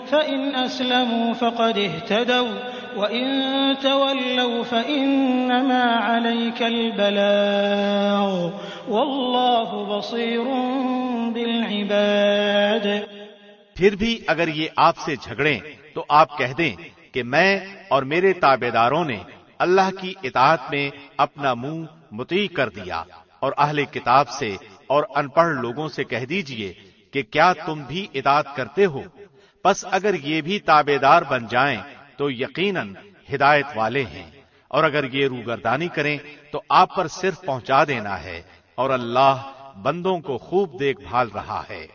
فَإِنْ أَسْلَمُوا فَقَدِ اهْتَدَوْا وَإِنْ تَوَلَّوْا فَإِنَّمَا عَلَيْكَ الْبَلَاغُ وَاللَّهُ بَصِيرٌ بِالْعِبَادِ۔ پھر بھی اگر یہ آپ سے جھگڑیں تو آپ کہہ دیں کہ میں اور میرے تابعداروں نے اللہ کی اطاعت میں اپنا منہ مطیع کر دیا، اور اہل کتاب سے اور ان پڑھ لوگوں سے کہہ دیجئے کہ کیا تم بھی اطاعت کرتے ہو؟ پس اگر یہ بھی تابعدار بن جائیں تو یقیناً ہدایت والے ہیں، اور اگر یہ روگردانی کریں تو آپ پر صرف پہنچا دینا ہے، اور اللہ بندوں کو خوب دیکھ بھال رہا ہے۔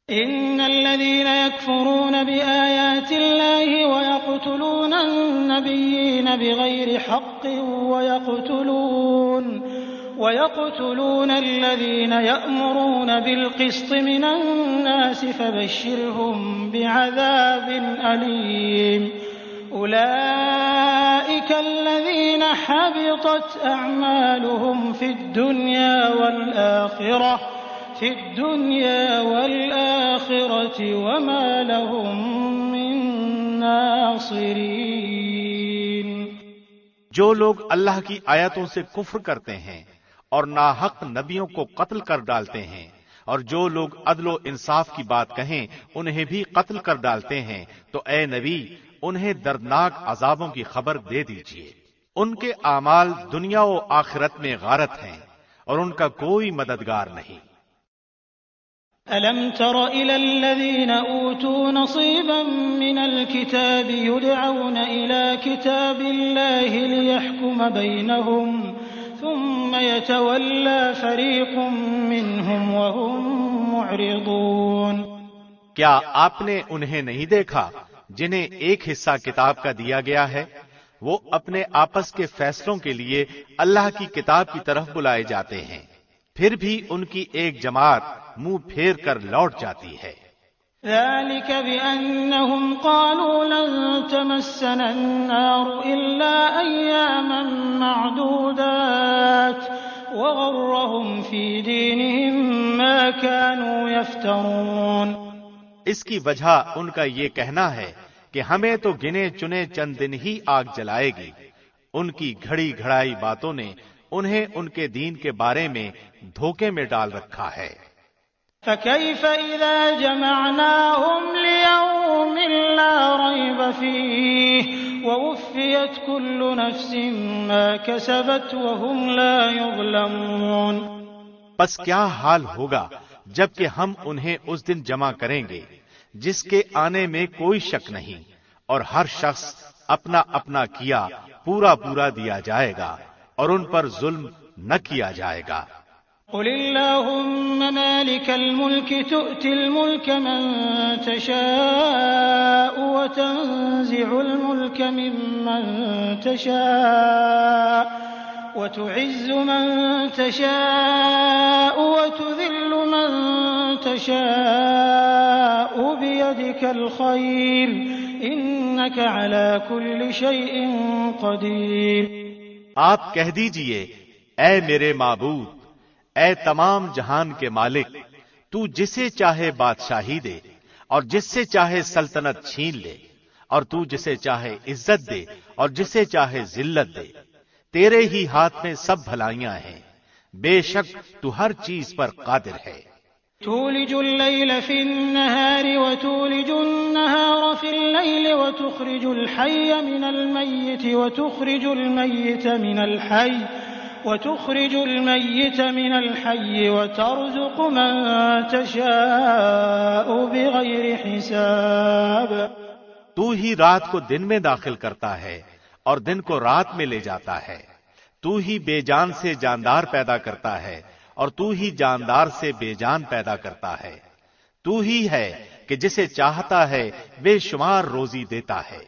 ان الذين يكفرون بآيات الله ويقتلون النبيين بغير حق وَيَقْتُلُونَ الَّذِينَ يَأْمُرُونَ بِالْقِسْطِ مِنَ النَّاسِ فَبَشِّرْهُم بِعَذَابٍ أَلِيمٍ أُولَئِكَ الَّذِينَ حَبِطَتْ أَعْمَالُهُمْ فِي الدُّنْيَا وَالْآخِرَةِ وَمَا لَهُم مِّن نَّاصِرِينَ۔ جو لوگ اللہ کی آیتوں سے کفر کرتے ہیں اور ناحق نبیوں کو قتل کر ڈالتے ہیں، اور جو لوگ عدل و انصاف کی بات کہیں انہیں بھی قتل کر ڈالتے ہیں، تو اے نبی انہیں دردناک عذابوں کی خبر دے دیجئے۔ ان کے اعمال دنیا و آخرت میں غارت ہیں اور ان کا کوئی مددگار نہیں۔ أَلَمْ تَرَ إِلَى الَّذِينَ أُوتُوا نَصِيبًا مِّنَ الْكِتَابِ يُدْعَوْنَ إِلَى كِتَابِ اللَّهِ لِيَحْكُمَ بَيْنَهُمْ ثُمَّ يَتَوَلَّى فَرِيقٌ مِّنْهُمْ وَهُمْ مُعْرِضُونَ۔ کیا آپ نے انہیں نہیں دیکھا جنہیں ایک حصہ کتاب کا دیا گیا ہے؟ وہ اپنے آپس کے فیصلوں کے لیے اللہ کی کتاب کی طرف بلائے جاتے ہیں، پھر بھی ان کی ایک جماعت منہ پھیر کر لوٹ جاتی ہے۔ ذلك بأنهم قالوا لن تمسنا النار إلا أياما معدودات وغرهم في دينهم ما كانوا يفترون۔ اس کی وجہ ان کا یہ کہنا ہے کہ ہمیں تو گنے چنے چند دن ہی آگ جلائے گی۔ ان کی گھڑی گھڑائی باتوں نے انہیں ان کے دین کے بارے میں دھوکے میں ڈال رکھا ہے۔ فَكَيْفَ إِذَا جَمَعْنَاهُمْ لِيَوْمٍ لَّا رَيْبَ فِيهِ وَوُفِّيَتْ كُلُّ نَفْسٍ مَّا كَسَبَتْ وَهُمْ لَا يُظْلَمُونَ۔ پس کیا حال ہوگا جب کہ ہم انہیں اس دن جمع کریں گے جس کے آنے میں کوئی شک نہیں، اور ہر شخص اپنا اپنا کیا پورا پورا دیا جائے گا اور ان پر ظلم نہ کیا جائے گا۔ قل اللهم مالك الملك تؤتي الملك من تشاء وتنزع الملك ممن تشاء وتعز من تشاء وتذل من تشاء بيدك الخير إنك على كل شيء قدير۔ آپ کہہ دیجئے اے میرے معبود، اے تمام جہان کے مالک، تو جسے چاہے بادشاہی دے اور جس سے چاہے سلطنت چھین لے، اور تو جسے چاہے عزت دے اور جسے چاہے ذلت دے، تیرے ہی ہاتھ میں سب بھلائیاں ہیں، بے شک تو ہر چیز پر قادر ہے۔ تولج الليل في النهار وتولج النهار في الليل وتخرج الحي من الميت وتخرج الميت من الحي وترزق من تشاء بغير حساب۔ تو ہی رات کو دن میں داخل کرتا ہے اور دن کو رات میں لے جاتا ہے، تو ہی بے جان سے جاندار پیدا کرتا ہے اور تو ہی جاندار سے بے جان پیدا کرتا ہے، تو ہی ہے کہ جسے چاہتا ہے بے شمار روزی دیتا ہے۔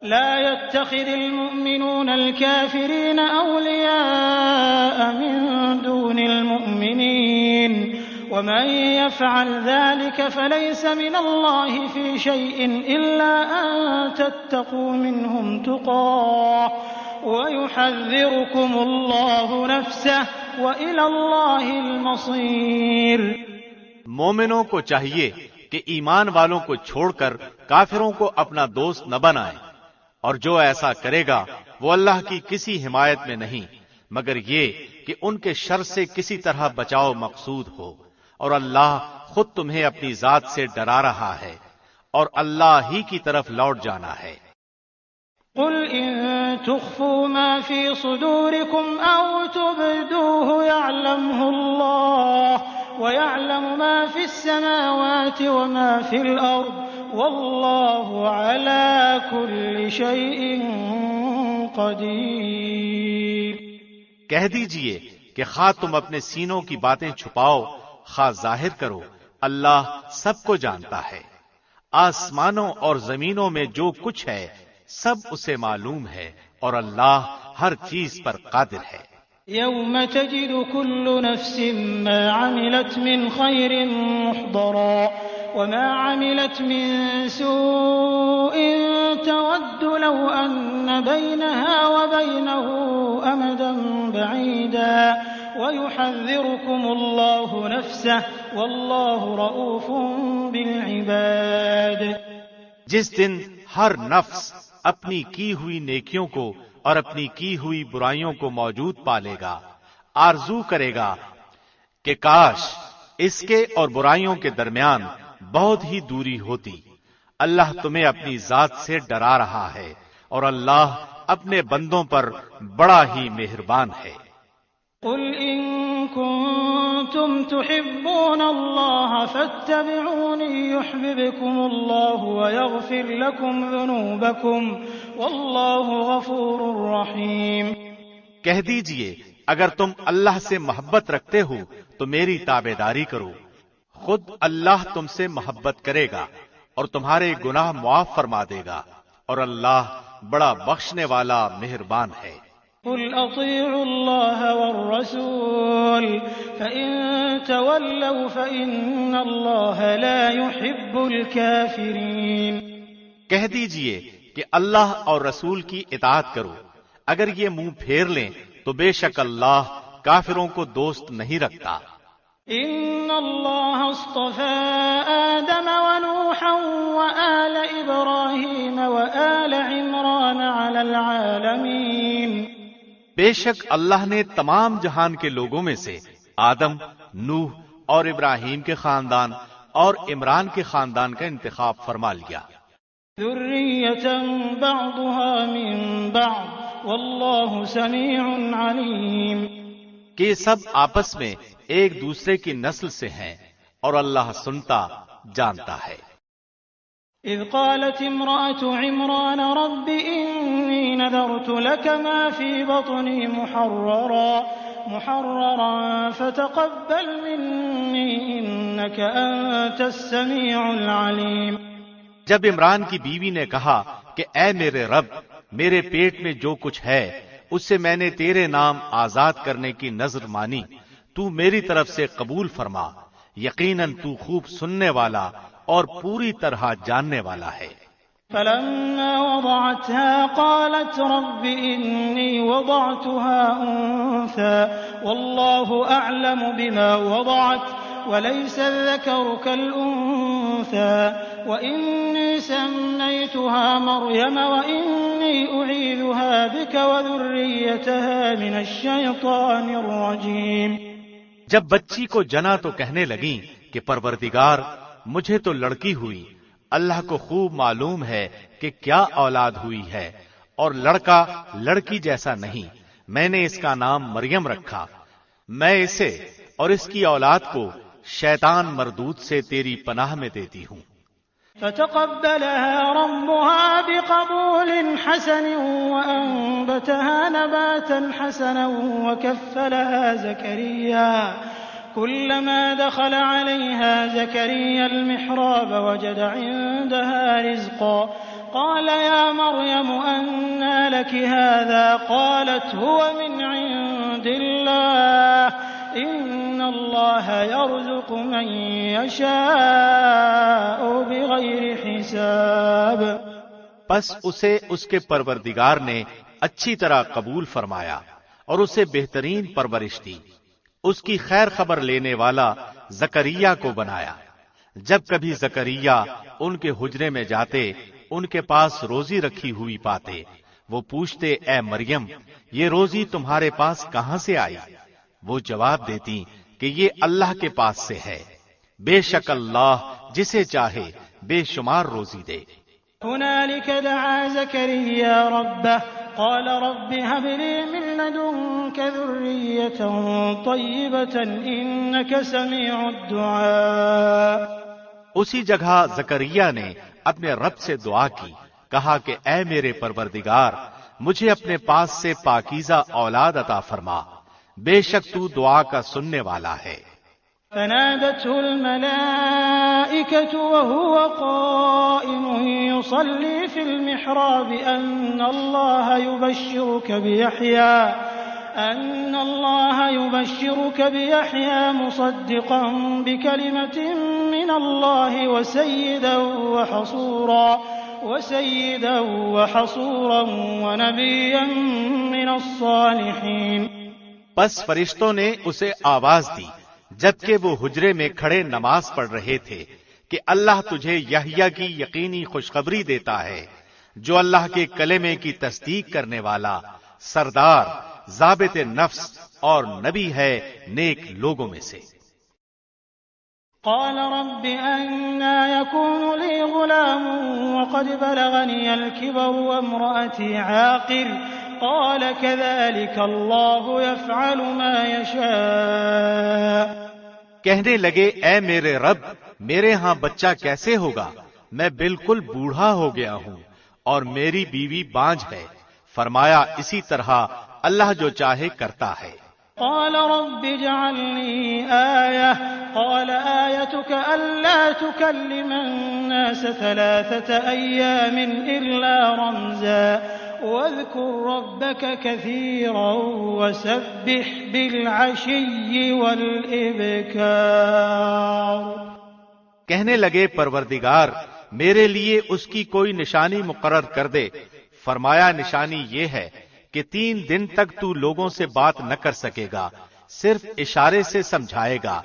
لا يتخذ المؤمنون الكافرين أولياء من دون المؤمنين ومن يفعل ذلك فليس من الله في شيء إلا أن تتقوا منهم تقاه ويحذركم الله نفسه وإلى الله المصير۔ مومنوں کو چاہیے کہ ایمان والوں کو چھوڑ کر کافروں کو اپنا دوست نہ بنائیں، اور جو ایسا کرے گا وہ اللہ کی کسی حمایت میں نہیں مگر یہ کہ ان کے شر سے کسی طرح بچاؤ مقصود ہو، اور اللہ خود تمہیں اپنی ذات سے ڈرا رہا ہے اور اللہ ہی کی طرف لوٹ جانا ہے۔ قل إن تخفوا ما في صدوركم أو تبدوه يعلمه الله ويعلم ما في السماوات وما في الأرض والله على كل شيء قدير۔ کہہ دیجئے کہ خواہ تم اپنے سینوں کی باتیں چھپاؤ خواہ ظاہر کرو، اللہ سب کو جانتا ہے۔ آسمانوں اور زمینوں میں جو کچھ ہے سب اسے معلوم ہے، اور اللہ ہر چیز پر قادر ہے۔ يوم تجد كل نفس ما عملت من خير محضرا وما عملت من سوء تود لو أن بينها وبينه أمدا بعيدا ويحذركم الله نفسه والله رؤوف بالعباد۔ جس دن ہر نفس اپنی کی ہوئی نیکیوں کو اور اپنی کی ہوئی برائیوں کو موجود پالے گا، آرزو کرے گا کہ کاش اس کے اور برائیوں کے درمیان بہت ہی دوری ہوتی۔ اللہ تمہیں اپنی ذات سے ڈرا رہا ہے اور اللہ اپنے بندوں پر بڑا ہی مہربان ہے۔ قل إن كنتم تحبون الله فاتبعوني يحببكم الله ويغفر لكم ذنوبكم والله غفور رحيم۔ کہہ دیجئے اگر تم اللہ سے محبت رکھتے ہو تو میری تابعداری کرو، خود اللہ تم سے محبت کرے گا اور تمہارے گناہ معاف فرما دے گا، اور اللہ بڑا بخشنے والا مہربان ہے۔ قل اطیعوا اللہ والرسول فإن تولوا فإن اللہ لا يحب الكافرین۔ کہہ دیجئے کہ اللہ اور رسول کی اطاعت کرو، اگر یہ منہ پھیر لیں تو بے شک اللہ کافروں کو دوست نہیں رکھتا۔ ان اللہ اصطفى آدم ونوحا وآل ابراہیم وآل عمران علی العالمین۔ بے شک اللہ نے تمام جہان کے لوگوں میں سے آدم، نوح اور ابراہیم کے خاندان اور عمران کے خاندان کا انتخاب فرما لیا۔ ذریۃ بعضها من بعض واللہ سمیع علیم۔ کہ سب آپس میں ایک دوسرے کی نسل سے ہیں اور اللہ سنتا جانتا ہے۔ اذ قالت امرأة عمران رب انی نذرت لك ما في بطنی محررا فتقبل منی انك انت السمیع العلیم۔ جب عمران کی بیوی نے کہا کہ اے میرے رب، میرے پیٹ میں جو کچھ ہے اس سے میں نے تیرے نام آزاد کرنے کی نذر مانی، تو میری طرف سے قبول فرما، یقیناً تو خوب سننے والا اور پوری طرح جاننے والا ہے۔ فلما وضعتها قالت رب إني وضعتها أنثى والله أعلم بما وضعت وليس الذكر كالأنثى وإني سميتها مريم وإني أعيذها بك وذريتها من الشيطان الرجيم۔ جب بچی کو جنا تو کہنے لگیں کہ پروردگار مجھے تو لڑکی ہوئی، اللہ کو خوب معلوم ہے کہ کیا اولاد ہوئی ہے، اور لڑکا لڑکی جیسا نہیں، میں نے اس کا نام مریم رکھا، میں اسے اور اس کی اولاد کو شیطان مردود سے تیری پناہ میں دیتی ہوں۔ فتقبلها ربها بقبول حسن وأنبتها نباتا حسنا وكفلها زكريا كلما دخل عليها زكريا المحراب وجد عندها رزقا قال يا مريم أنى لك هذا قالت هو من عند الله إن الله يرزق من يشاء بغير حساب۔ پس اسے اس کے پروردگار نے اچھی طرح قبول فرمایا اور اسے بہترین پرورش دی، اس کی خیر خبر لینے والا زکریا کو بنایا۔ جب کبھی زکریا ان کے حجرے میں جاتے ان کے پاس روزی رکھی ہوئی پاتے، وہ پوچھتے اے مریم یہ روزی تمہارے پاس کہاں سے آئی؟ وہ جواب دیتی کہ یہ اللہ کے پاس سے ہے، بے شک اللہ جسے چاہے بے شمار روزی دے۔ هنالك دعا زكريا ربه قال رب هب لي من لدنك ذرية طيبة إنك سميع الدعاء۔ اسی جگہ زکریا نے اپنے رب سے دعا کی، کہا کہ اے میرے پروردگار مجھے اپنے پاس سے پاکیزہ اولاد عطا فرما، بے شک تو دعا کا سننے والا ہے۔ فنادته الملائكة وهو قائم يصلي في المحراب أن الله أن الله يبشرك بيحيى مصدقا بكلمة من الله وسيدا وحصورا ونبيا من الصالحين۔ بس فرشتوں نے اسے آواز دی جبکہ وہ حجرے میں کھڑے نماز پڑھ رہے تھے کہ اللہ تجھے یحییٰ کی یقینی خوشخبری دیتا ہے جو اللہ کے کلمے کی تصدیق کرنے والا، سردار، ضابط نفس اور نبی ہے نیک لوگوں میں سے۔ قال رب أنى يكون لي غلام وقد بلغني الكبر وامرأتي عاقر قال كذلك الله يفعل ما يشاء۔ کہنے لگے اے میرے رب، میرے ہاں بچہ کیسے ہوگا؟ میں بالکل بوڑھا ہو گیا ہوں اور میری بیوی بانجھ ہے۔ فرمایا اسی طرح اللہ جو چاہے کرتا ہے۔ قال رب اجعل لي آية قال آيتك ألا تكلم الناس 3 أيام إلا رمزا واذكر ربك كثيرا وسبح بالعشي والإبكار۔ کہنے لگے پروردگار میرے لیے اس کی کوئی نشانی مقرر کر دے۔ فرمایا نشانی یہ ہے کہ 3 دن تک تو لوگوں سے بات نہ کر سکے گا، صرف اشارے سے سمجھائے گا۔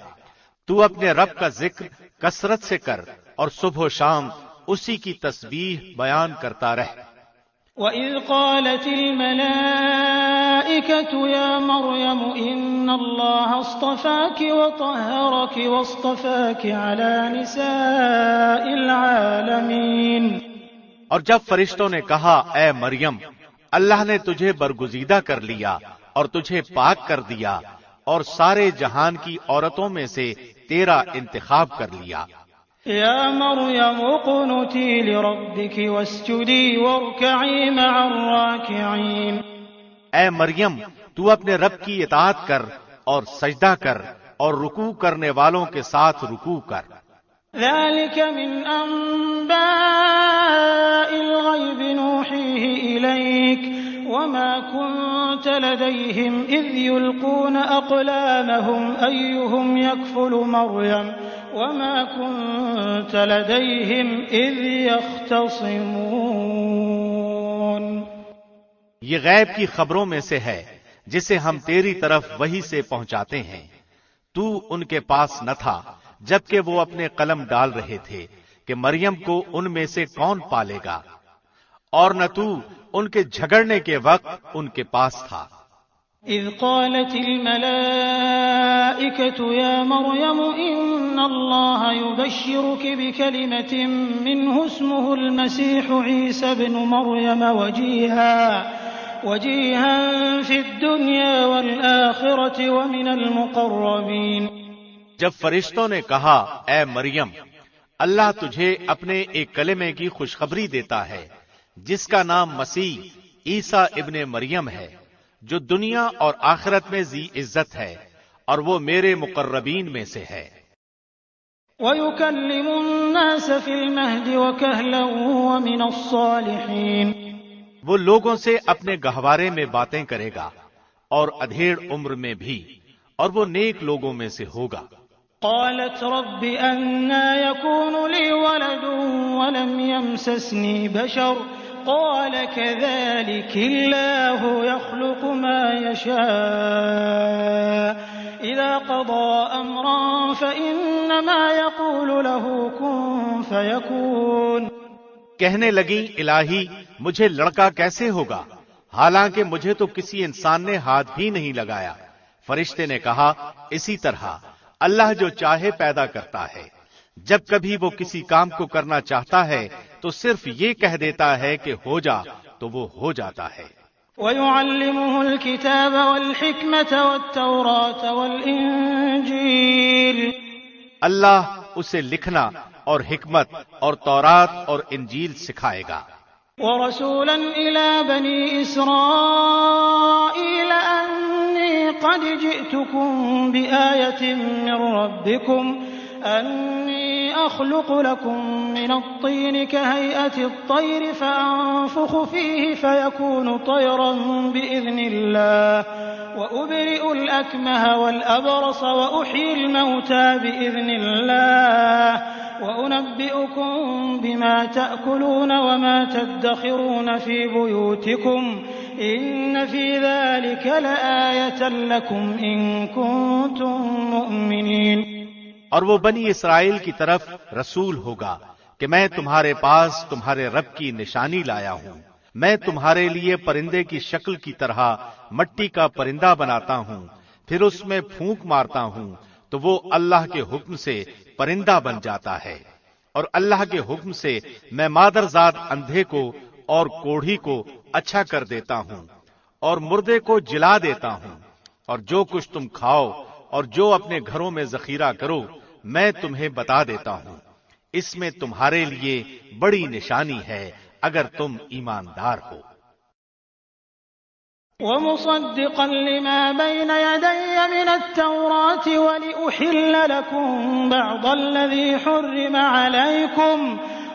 تو اپنے رب کا ذکر کثرت سے کر اور صبح و شام اسی کی تسبیح بیان کرتا رہ۔ وَإِذْ قَالَتِ الْمَلَائِكَةُ يَا مَرْيَمُ إِنَّ اللَّهَ اصْطَفَاكِ وَطَهَّرَكِ وَاصْطَفَاكِ عَلَى نِسَاءِ الْعَالَمِينَ۔ اور جب فرشتوں نے کہا اے مریم، اللہ نے تجھے برگزیدہ کر لیا اور تجھے پاک کر دیا اور سارے جہان کی عورتوں میں سے تیرا انتخاب کر لیا۔ یا مریم اقنتی لربک واسجدی وارکعی مع الراکعین۔ اے مریم تو اپنے رب کی اطاعت کر اور سجدہ کر اور رکوع کرنے والوں کے ساتھ رکوع کر۔ ذلك من أنباء الغيب نوحيه إليك وما كنت لديهم إذ يلقون أقلامهم أيهم يكفل مريم وما كنت لديهم إذ يختصمون۔ یہ غیب کی خبروں میں سے ہے جسے ہم تیری طرف وحی سے پہنچاتے ہیں۔ تو ان کے پاس نہ تھا جبکہ وہ اپنے قلم ڈال رہے تھے کہ مریم کو ان میں سے کون پالے گا، اور نہ تو ان کے جھگڑنے کے وقت ان کے پاس تھا۔ اذ قالت الملائکة یا مریم ان اللہ یبشرک بکلمة منہ اسمہ المسیح عیسی بن مریم وجیہا فی الدنیا والآخرة ومن المقربین۔ جب فرشتوں نے کہا اے مریم، اللہ تجھے اپنے ایک کلمے کی خوشخبری دیتا ہے جس کا نام مسیح عیسیٰ ابن مریم ہے، جو دنیا اور آخرت میں ذی عزت ہے اور وہ میرے مقربین میں سے ہے۔ وَيُكَلِّمُ النَّاسَ فِي الْمَهْدِ وَكَهْلًا وَمِنَ الصَّالِحِينَ۔ وہ لوگوں سے اپنے گہوارے میں باتیں کرے گا اور ادھیڑ عمر میں بھی، اور وہ نیک لوگوں میں سے ہوگا۔ قالت رب أنى يكون لي ولد ولم يمسسني بشر قال كذلك الله يخلق ما يشاء إذا قضى أمرا فإنما يقول له كن فيكون۔ کہنے لگیں الہی مجھے لڑکا کیسے ہوگا حالانکہ مجھے تو کسی انسان نے ہاتھ بھی نہیں لگایا۔ فرشتے نے کہا اسی طرح اللہ جو چاہے پیدا کرتا ہے، جب کبھی وہ کسی کام کو کرنا چاہتا ہے تو صرف یہ کہہ دیتا ہے کہ ہو جا تو وہ ہو جاتا ہے۔ وَيُعَلِّمُهُ الْكِتَابَ وَالْحِكْمَةَ وَالتَّوْرَاةَ وَالْإِنجِيلَ۔ اللہ اسے لکھنا اور حکمت اور تورات اور انجیل سکھائے گا۔ وَرَسُولًا إِلَى بَنِي إِسْرَائِيلَ أَنِّي قَدْ جِئْتُكُم بِآيَةٍ مِّن رَّبِّكُمْ أني أخلق لكم من الطين كهيئة الطير فأنفخ فيه فيكون طيرا بإذن الله وأبرئ الأكمه والأبرص وأحيي الموتى بإذن الله وأنبئكم بما تأكلون وما تدخرون في بيوتكم إن في ذلك لآية لكم إن كنتم مؤمنين۔ اور وہ بنی اسرائیل کی طرف رسول ہوگا کہ میں تمہارے پاس تمہارے رب کی نشانی لایا ہوں۔ میں تمہارے لیے پرندے کی شکل کی طرح مٹی کا پرندہ بناتا ہوں، پھر اس میں پھونک مارتا ہوں تو وہ اللہ کے حکم سے پرندہ بن جاتا ہے، اور اللہ کے حکم سے میں مادرزاد اندھے کو اور کوڑھی کو اچھا کر دیتا ہوں اور مردے کو جلا دیتا ہوں، اور جو کچھ تم کھاؤ اور جو اپنے گھروں میں ذخیرہ کرو میں تمہیں بتا دیتا ہوں۔ اس میں تمہارے لیے بڑی نشانی ہے اگر تم ایماندار ہو۔ ومصدقا لما بين يدي من التوراة ولأحل لكم بعض الذي حرم عليكم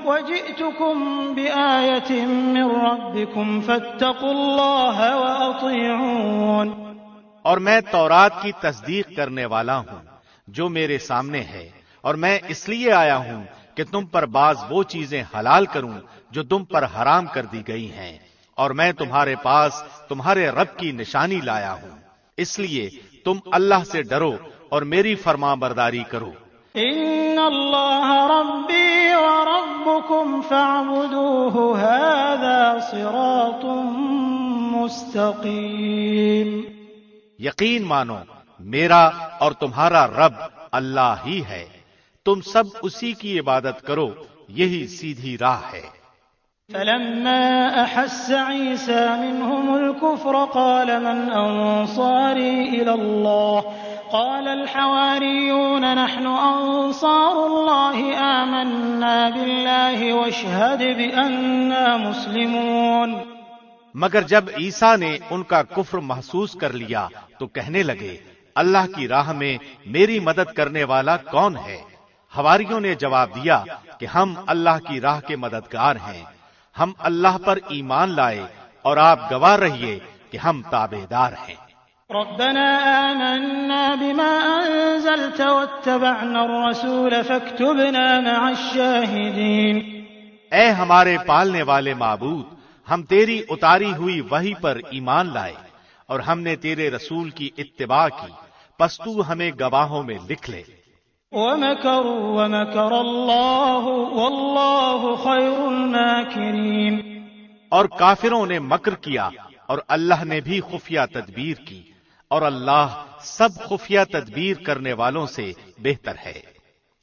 وجئتكم بآية من ربكم فاتقوا الله وأطيعون۔ اور میں تورات کی تصدیق کرنے والا ہوں جو میرے سامنے ہے، اور میں اس لیے آیا ہوں کہ تم پر بعض وہ چیزیں حلال کروں جو تم پر حرام کر دی گئی ہیں، اور میں تمہارے پاس تمہارے رب کی نشانی لایا ہوں، اس لیے تم اللہ سے ڈرو اور میری فرما برداری کرو۔ ان اللہ ربی وربکم فاعبدوہ ھذا صراط مستقیم۔ یقین مانو میرا اور تمہارا رب اللہ ہی ہے، تم سب اسی کی عبادت کرو، یہی سیدھی راہ ہے۔ فلما أحس عيسى منهم الكفر قال من أنصاري إلى الله قال الحواريون نحن أنصار الله آمنا بالله واشهد بأننا مسلمون۔ مگر جب عیسیٰ نے ان کا کفر محسوس کر لیا تو کہنے لگے اللہ کی راہ میں میری مدد کرنے والا کون ہے؟ حواریوں نے جواب دیا کہ ہم اللہ کی راہ کے مددگار ہیں، ہم اللہ پر ایمان لائے اور آپ گواہ رہیے کہ ہم تابعدار ہیں۔ ربنا آمنا بما أنزلت واتبعنا الرسول فاكتبنا مع الشاهدين۔ اے ہمارے پالنے والے معبود، ہم تیری اتاری ہوئی وحی پر ایمان لائے اور ہم نے تیرے رسول کی اتباع کی، پس تو ہمیں گواہوں میں لکھ لے۔ وَمَكَرُوا وَمَكَرَ اللَّهُ وَاللَّهُ خَيْرُ الْمَاكِرِينَ۔ اور کافروں نے مکر کیا اور اللہ نے بھی خفیہ تدبیر کی، اور اللہ سب خفیہ تدبیر کرنے والوں سے بہتر ہے۔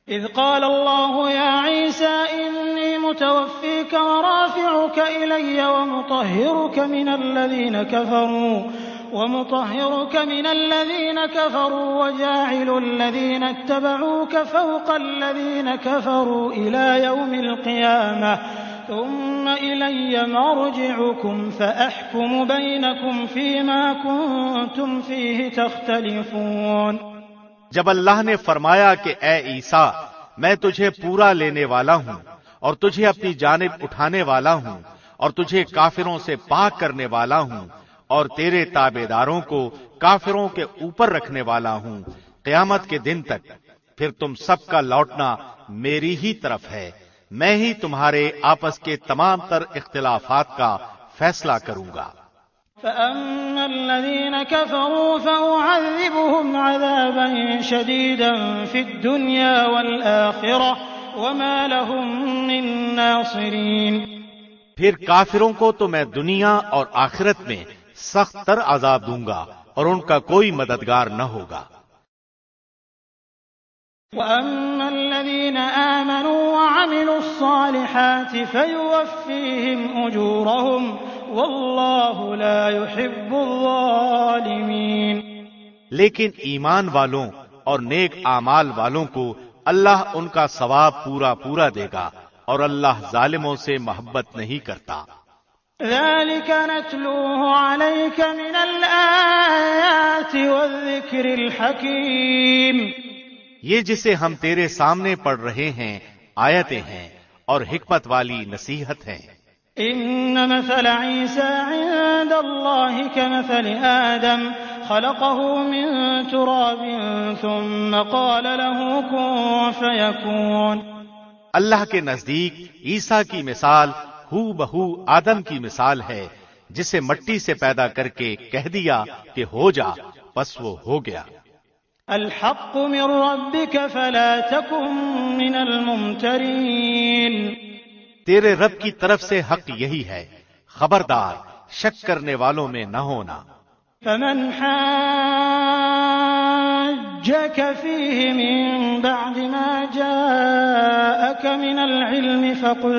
اذ قال الله يا عيسى إني متوفيك ورافعك إلي ومطهرك من الذين كفروا وجاعل الذين اتبعوك فوق الذين كفروا إلى يوم القيامة ثم إلي مرجعكم فأحكم بينكم فيما كنتم فيه تختلفون۔ جب اللہ نے فرمایا کہ اے عیسیٰ میں تجھے پورا لینے والا ہوں اور تجھے اپنی جانب اٹھانے والا ہوں اور تجھے کافروں سے پاک کرنے والا ہوں اور تیرے تابعداروں کو کافروں کے اوپر رکھنے والا ہوں قیامت کے دن تک، پھر تم سب کا لوٹنا میری ہی طرف ہے، میں ہی تمہارے آپس کے تمام تر اختلافات کا فیصلہ کروں گا۔ فأما الذين كفروا فأعذبهم عذابا شديدا في الدنيا والآخرة وما لهم من ناصرين۔ پھر کافروں کو تو میں دنیا اور آخرت میں سخت تر عذاب دوں گا اور ان کا کوئی مددگار نہ ہوگا۔ وأما الذين آمنوا وعملوا الصالحات فيوفيهم أجورهم والله لا يحب الظالمين۔ لیکن ایمان والوں اور نیک اعمال والوں کو اللہ ان کا ثواب پورا پورا دے گا اور اللہ ظالموں سے محبت نہیں کرتا۔ ذلك نتلوه عليك من الآيات والذكر الحكيم۔ یہ جسے ہم تیرے سامنے پڑھ رہے ہیں آیتیں ہیں اور حکمت والی نصیحت ہیں۔ إن مثل عيسى عند الله كمثل آدم خلقه من تراب ثم قال له كن فيكون۔ اللہ کے نزدیک عیسیٰ کی مثال ہو بہو آدم کی مثال ہے، جسے مٹی سے پیدا کر کے کہہ دیا کہ ہو جا، بس وہ ہو گیا۔ الحق من ربك فلا تكن من الممترين۔ تیرے رب کی طرف سے حق یہی ہے، خبردار شک کرنے والوں میں نہ ہونا۔ فمن حاجك فيه من بعد ما جاءك من العلم فقل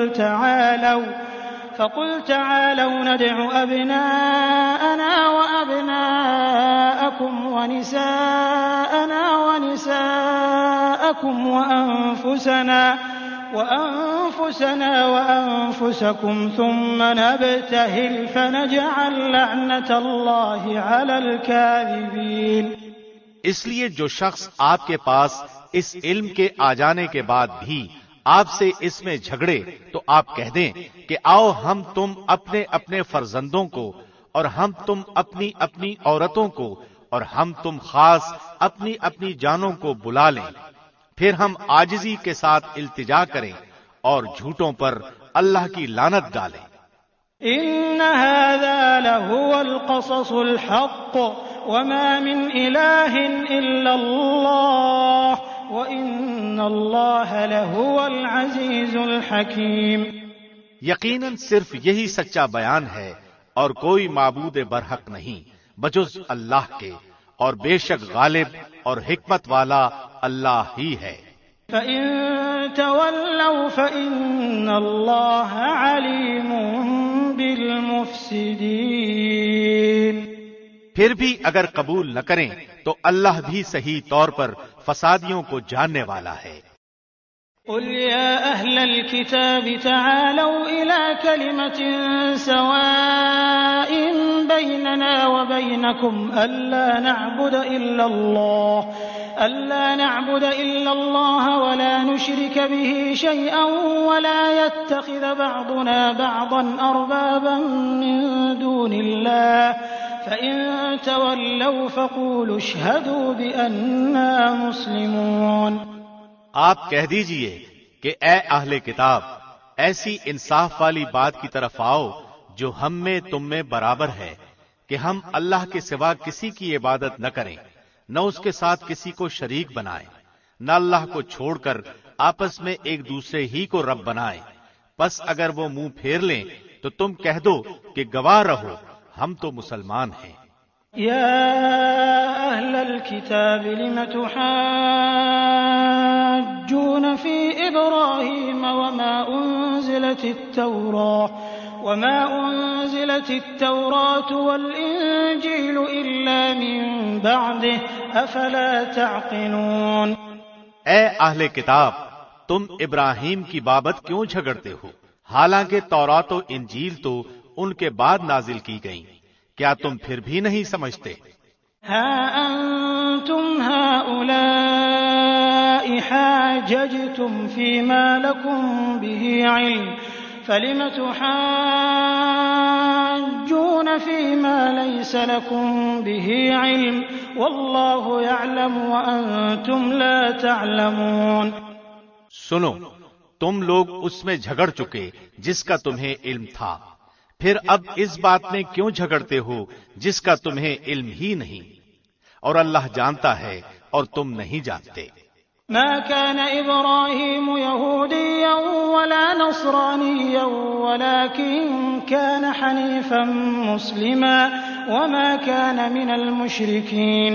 تعالوا ندع أبناءنا وأبناءكم ونساءنا ونساءكم وأنفسنا وأنفسكم ثم نبتهل فنجعل لعنة الله على الكاذبين۔ اس لیے جو شخص آپ کے پاس اس علم کے آ جانے کے بعد بھی آپ سے اس میں جھگڑے تو آپ کہہ دیں کہ آؤ ہم تم اپنے اپنے فرزندوں کو اور ہم تم اپنی اپنی عورتوں کو اور ہم تم خاص اپنی اپنی جانوں کو بلا لیں، پھر ہم عاجزی کے ساتھ التجا کریں اور جھوٹوں پر اللہ کی لعنت ڈالیں۔ إن هذا لهو القصص الحق وما من إله إلا الله وإن الله لهو العزيز الحكيم۔ یقیناً صرف یہی سچا بیان ہے اور کوئی معبود برحق نہیں بجز اللہ کے، اور بے شک غالب اور حکمت والا اللہ ہی ہے۔ فإن تولوا فإن الله عليم بالمفسدين۔ پھر بھی اگر قبول نہ کریں تو اللہ بھی صحیح طور پر فسادیوں کو جاننے والا ہے۔ قل يا أهل الكتاب تعالوا إلى كلمة سواء بيننا وبينكم ألا نعبد إلا الله ولا نشرك به شيئا ولا يتخذ بعضنا بعضا أربابا من دون الله فإن تولوا فقولوا اشهدوا بأننا مسلمون۔ آپ کہہ دیجئے کہ اے اہل کتاب، ایسی انصاف والی بات کی طرف آؤ جو ہم میں تم میں برابر ہے کہ ہم اللہ کے سوا کسی کی عبادت نہ کریں، نہ اس کے ساتھ کسی کو شریک بنائیں، نہ اللہ کو چھوڑ کر آپس میں ایک دوسرے ہی کو رب بنائیں۔ پس اگر وہ منہ پھیر لیں تو تم کہہ دو کہ گواہ رہو ہم تو مسلمان ہیں۔ يا أهل الكتاب لم تحاجون في إبراهيم وما أنزلت التوراة والإنجيل إلا من بعده أفلا تعقلون۔ اے اہل کتاب، تم ابراہیم کی بابت کیوں جھگڑتے ہو، حالانکہ تورات و انجیل تو ان کے بعد نازل کی گئیں، کیا تم پھر بھی نہیں سمجھتے؟ ها أنتم هؤلاء حاججتم فيما لكم به علم فلم تحاجون فيما ليس لكم به علم والله يعلم وأنتم لا تعلمون۔ سنو، تم لوگ اس میں جھگڑ چکے جس کا تمہیں علم تھا، پھر اب اس بات میں کیوں جھگڑتے ہو جس کا تمہیں علم ہی نہیں، اور اللہ جانتا ہے اور تم نہیں جانتے۔ ما كان إبراهيم يهوديا ولا نصرانيا ولكن كان حنيفا مسلما وما كان من المشركين۔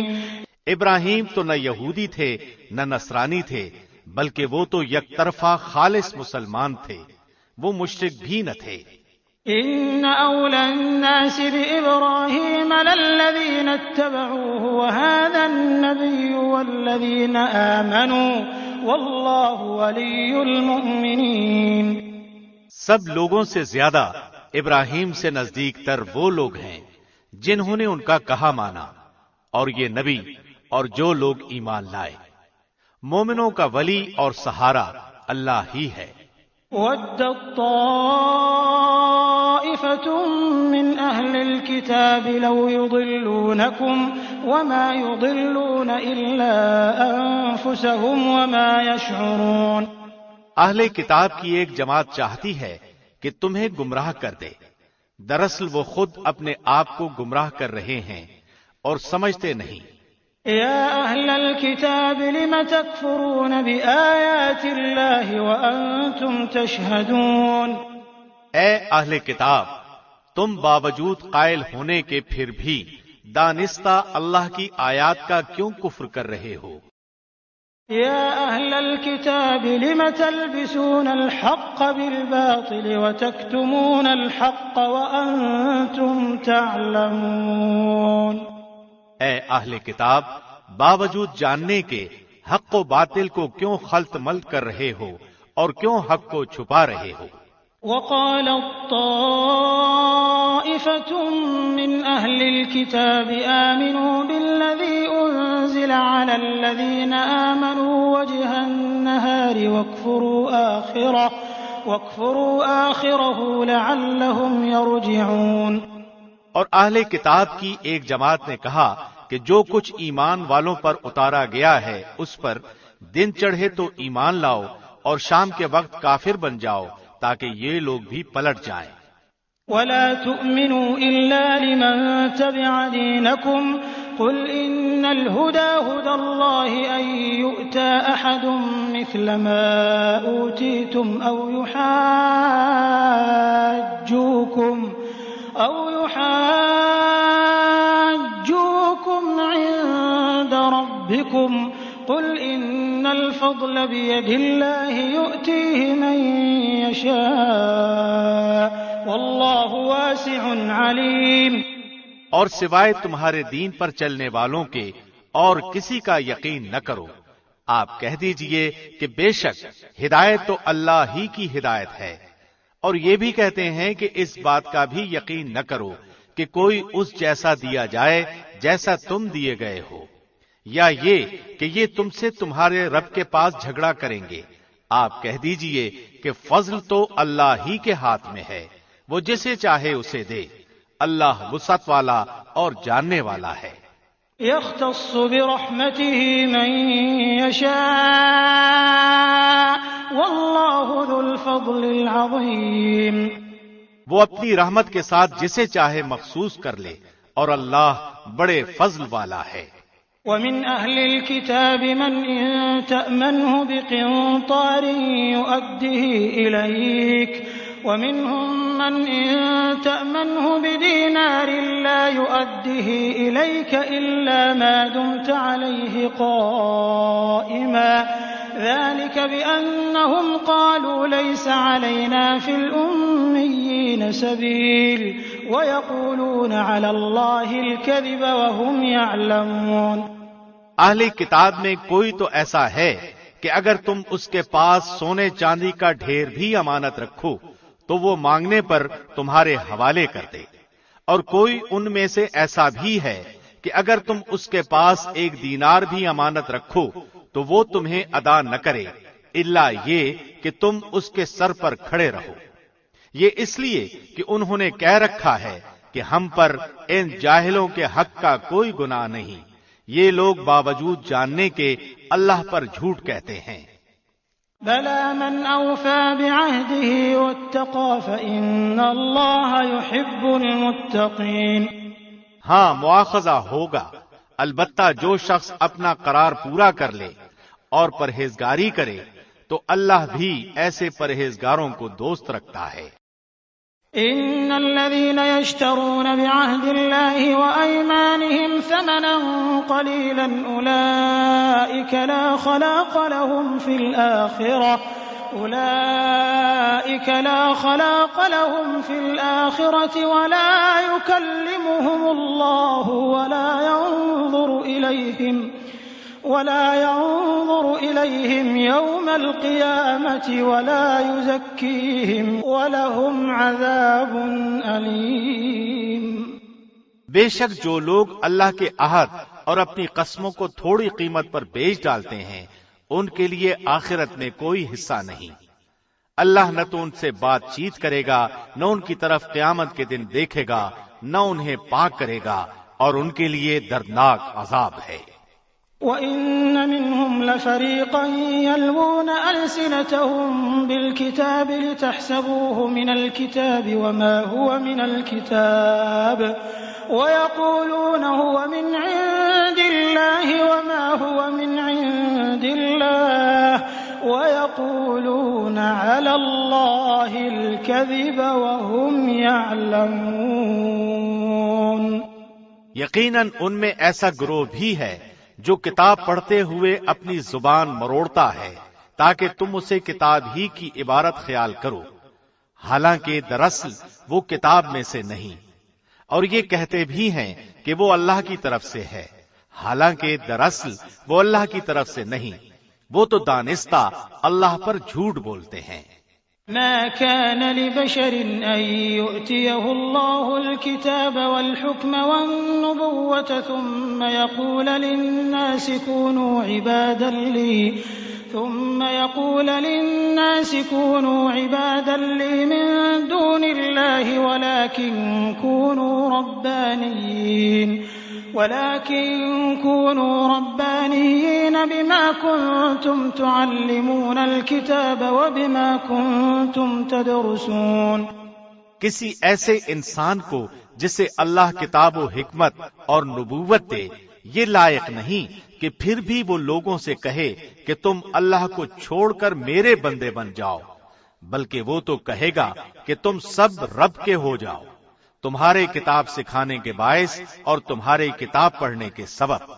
ابراہیم تو نہ یہودی تھے نہ نصرانی تھے، بلکہ وہ تو یک طرفہ خالص مسلمان تھے، وہ مشرک بھی نہ تھے۔ إن أولى الناس بإبراهيم للذين اتبعوه وهذا النبي والذين آمنوا والله ولي المؤمنين۔ سب لوگوں سے زیادہ ابراہیم سے نزدیک تر وہ لوگ ہیں جنہوں نے ان کا کہا مانا، اور یہ نبی اور جو لوگ ایمان لائے، مومنوں کا ولی اور سہارا اللہ ہی ہے۔ وَدَّت طَّائِفَةٌ مِّنْ أَهْلِ الْكِتَابِ لَوْ يُضِلُّونَكُمْ وَمَا يُضِلُّونَ إِلَّا أَنفُسَهُمْ وَمَا يَشْعُرُونَ۔ اہل کتاب کی ایک جماعت چاہتی ہے کہ تمہیں گمراہ کر دے، دراصل وہ خود اپنے آپ کو گمراہ کر رہے ہیں اور سمجھتے نہیں۔ يا أهل الكتاب لم تكفرون بآيات الله وأنتم تشهدون۔ اے اہل کتاب، تم باوجود قائل ہونے کے پھر بھی دانستہ اللہ کی آیات کا کیوں کفر کر رہے ہو؟ يا أهل الكتاب لم تلبسون الحق بالباطل وتكتمون الحق وأنتم تعلمون۔ اے اہل کتاب، باوجود جاننے کے حق و باطل کو کیوں خلط ملط کر رہے ہو اور کیوں حق کو چھپا رہے ہو؟ وقالت طائفة من أهل الكتاب آمنوا بالذي أنزل على الذين آمنوا وجه النهار واكفروا آخره لعلهم يرجعون۔ اور اہل کتاب کی ایک جماعت نے کہا کہ جو کچھ ایمان والوں پر اتارا گیا ہے اس پر دن چڑھے تو ایمان لاؤ اور شام کے وقت کافر بن جاؤ تاکہ یہ لوگ بھی پلٹ جائیں۔ ولا تؤمنوا إلا لمن تبع دينكم قل إن الهدى هدى الله أن يؤتى أحد مثل ما أوتيتم أو يحاجوكم عند ربكم قل إن الفضل بيد الله يؤتيه من يشاء والله واسع عليم۔ اور سوائے تمہارے دین پر چلنے والوں کے اور کسی کا یقین نہ کرو، آپ کہہ دیجئے کہ بے شک ہدایت تو اللہ ہی کی ہدایت ہے، اور یہ بھی کہتے ہیں کہ اس بات کا بھی یقین نہ کرو کہ کوئی اس جیسا دیا جائے جیسا تم دیے گئے ہو، یا یہ کہ یہ تم سے تمہارے رب کے پاس جھگڑا کریں گے۔ آپ کہہ دیجئے کہ فضل تو اللہ ہی کے ہاتھ میں ہے، وہ جسے چاہے اسے دے، اللہ وسعت والا اور جاننے والا ہے۔ يختص برحمته من يشاء والله ذو الفضل العظيم۔ وہ اپنی رحمت کے ساتھ جسے چاہے مخصوص کر لے اور اللہ بڑے فضل والا ہے۔ ومن أهل الكتاب من إن تأمنه بقنطار يؤده إليك ومنهم من إن تأمنه بدينار لا يؤده إليك إلا ما دمت عليه قائما ذلك بأنهم قالوا ليس علينا في الأميين سبيل ويقولون على الله الكذب وهم يعلمون۔ اہل کتاب میں کوئی تو ایسا ہے کہ اگر تم اس کے پاس سونے چاندی کا ڈھیر بھی امانت رکھو تو وہ مانگنے پر تمہارے حوالے کر دے، اور کوئی ان میں سے ایسا بھی ہے کہ اگر تم اس کے پاس ایک دینار بھی امانت رکھو تو وہ تمہیں ادا نہ کرے الا یہ کہ تم اس کے سر پر کھڑے رہو۔ یہ اس لیے کہ انہوں نے کہہ رکھا ہے کہ ہم پر ان جاہلوں کے حق کا کوئی گناہ نہیں، یہ لوگ باوجود جاننے کے اللہ پر جھوٹ کہتے ہیں۔ بلى من أوفى بعهده واتقى فإن الله يحب المتقين۔ ہاں، مواخذہ ہوگا، البتہ جو شخص اپنا قرار پورا کر لے اور پرہیزگاری کرے تو اللہ بھی ایسے پرہیزگاروں کو دوست رکھتا ہے۔ إن الذين يشترون بعهد الله وأيمانهم ثمنا قليلا أولئك لا خلاق لهم في الآخرة ولا يكلمهم الله ولا ينظر إليهم يوم القيامة ولا يزكيهم ولهم عذاب أليم۔ بے شک جو لوگ اللہ کے عہد اور اپنی قسموں کو تھوڑی قیمت پر بیچ ڈالتے ہیں ان کے لیے آخرت میں کوئی حصہ نہیں۔ اللہ نہ تو ان سے بات چیت کرے گا، نہ ان کی طرف قیامت کے دن دیکھے گا، نہ انہیں پاک کرے گا، اور ان کے لیے دردناک عذاب ہے۔ وَإِنَّ مِنْهُمْ لَفَرِيقًا يَلْوُونَ أَلْسِنَتَهُم بِالْكِتَابِ لِتَحْسَبُوهُ مِنَ الْكِتَابِ وَمَا هُوَ مِنَ الْكِتَابِ وَيَقُولُونَ هُوَ مِنْ عِندِ اللَّهِ وَمَا هُوَ مِنْ عِندِ اللَّهِ وَيَقُولُونَ عَلَى اللَّهِ الْكَذِبَ وَهُمْ يَعْلَمُونَ۔ یقیناً ان میں ایسا گروہ بھی ہے جو کتاب پڑھتے ہوئے اپنی زبان مروڑتا ہے تاکہ تم اسے کتاب ہی کی عبارت خیال کرو، حالانکہ دراصل وہ کتاب میں سے نہیں، اور یہ کہتے بھی ہیں کہ وہ اللہ کی طرف سے ہے، حالانکہ دراصل وہ اللہ کی طرف سے نہیں، وہ تو دانستہ اللہ پر جھوٹ بولتے ہیں۔ ما كان لبشر أن يؤتيه الله الكتاب والحكم والنبوة ثم يقول للناس كونوا عبادا لي من دون الله ولكن كونوا ربانيين بما كنتم تعلمون الكتاب وبما كنتم تدرسون۔ کسی ایسے انسان کو جسے اللہ کتاب و حکمت اور نبوت دے یہ لائق نہیں کہ پھر بھی وہ لوگوں سے کہے کہ تم اللہ کو چھوڑ کر میرے بندے بن جاؤ، بلکہ وہ تو کہے گا کہ تم سب رب کے ہو جاؤ، تمہارے کتاب سکھانے کے باعث اور تمہارے کتاب پڑھنے کے سبب۔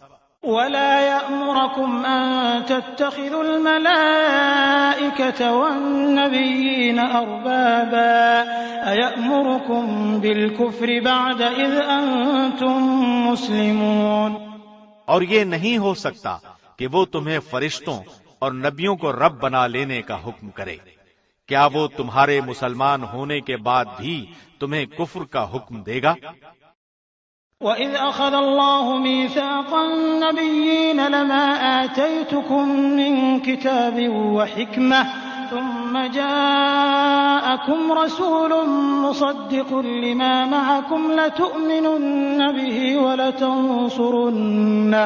وَلَا يَأْمُرَكُمْ أَن تَتَّخِذُوا الْمَلَائِكَةَ وَالنَّبِيِّينَ أَرْبَابًا أَيَأْمُرُكُمْ بِالْكُفْرِ بَعْدَ إِذْ أَنْتُمْ مُسْلِمُونَ۔ اور یہ نہیں ہو سکتا کہ وہ تمہیں فرشتوں اور نبیوں کو رب بنا لینے کا حکم کرے، کیا وہ تمہارے مسلمان ہونے کے بعد بھی تمہیں کفر کا حکم دے گا؟ وَإِذْ أَخَذَ اللَّهُ مِيثَاقَ النَّبِيِّينَ لَمَا آتَيْتُكُم مِّن كِتَابٍ وَحِكْمَةٍ ثُمَّ جَاءَكُمْ رَسُولٌ مُّصَدِّقٌ لِّمَا مَعَكُمْ لَتُؤْمِنُنَّ بِهِ وَلَتَنصُرُنَّهُ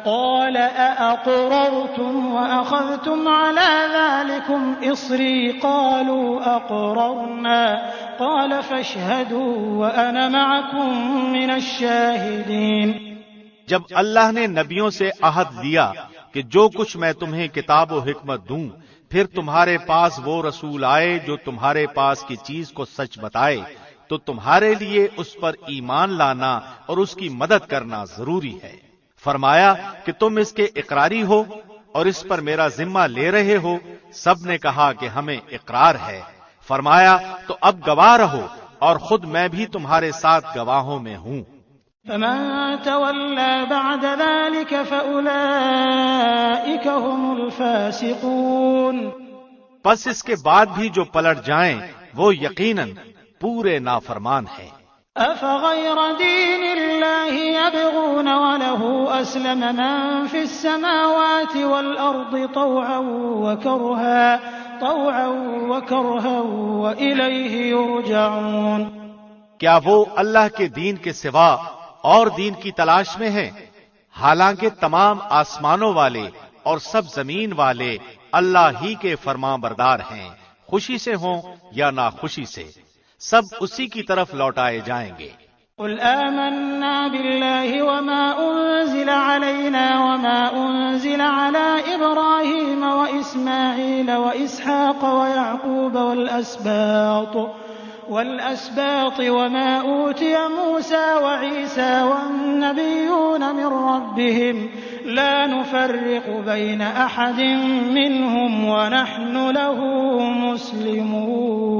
قال أأقررتم وأخذتم على ذلكم إصري قالوا أقررنا قال فاشهدوا وأنا معكم من الشاهدين۔ جب اللہ نے نبیوں سے عہد لیا کہ جو کچھ میں تمہیں کتاب و حکمت دوں، پھر تمہارے پاس وہ رسول آئے جو تمہارے پاس کی چیز کو سچ بتائے، تو تمہارے لیے اس پر ایمان لانا اور اس کی مدد کرنا ضروری ہے۔ فرمایا کہ تم اس کے اقراری ہو اور اس پر میرا ذمہ لے رہے ہو؟ سب نے کہا کہ ہمیں اقرار ہے۔ فرمایا تو اب گواہ رہو اور خود میں بھی تمہارے ساتھ گواہوں میں ہوں۔ فمن تولى بعد ذلك فأولئك هم الفاسقون۔ پس اس کے بعد بھی جو پلٹ جائیں وہ یقیناً پورے نافرمان ہیں۔ أفغير دين الله يبغون وله أسلم من في السماوات والأرض طوعا وكرها وإليه يرجعون۔ کیا وہ اللہ کے دین کے سوا اور دین کی تلاش میں ہیں؟ حالانکہ تمام آسمانوں والے اور سب زمین والے اللہ ہی کے فرمان بردار ہیں، خوشی سے ہوں یا ناخوشی سے، سب اسی کی طرف لوٹائے جائیں گے۔ قل آمنا بالله وما أنزل علينا وما أنزل على إبراهيم وإسماعيل وإسحاق ويعقوب والأسباط وما أوتي موسى وعيسى والنبيون من ربهم لا نفرق بين أحد منهم ونحن له مسلمون۔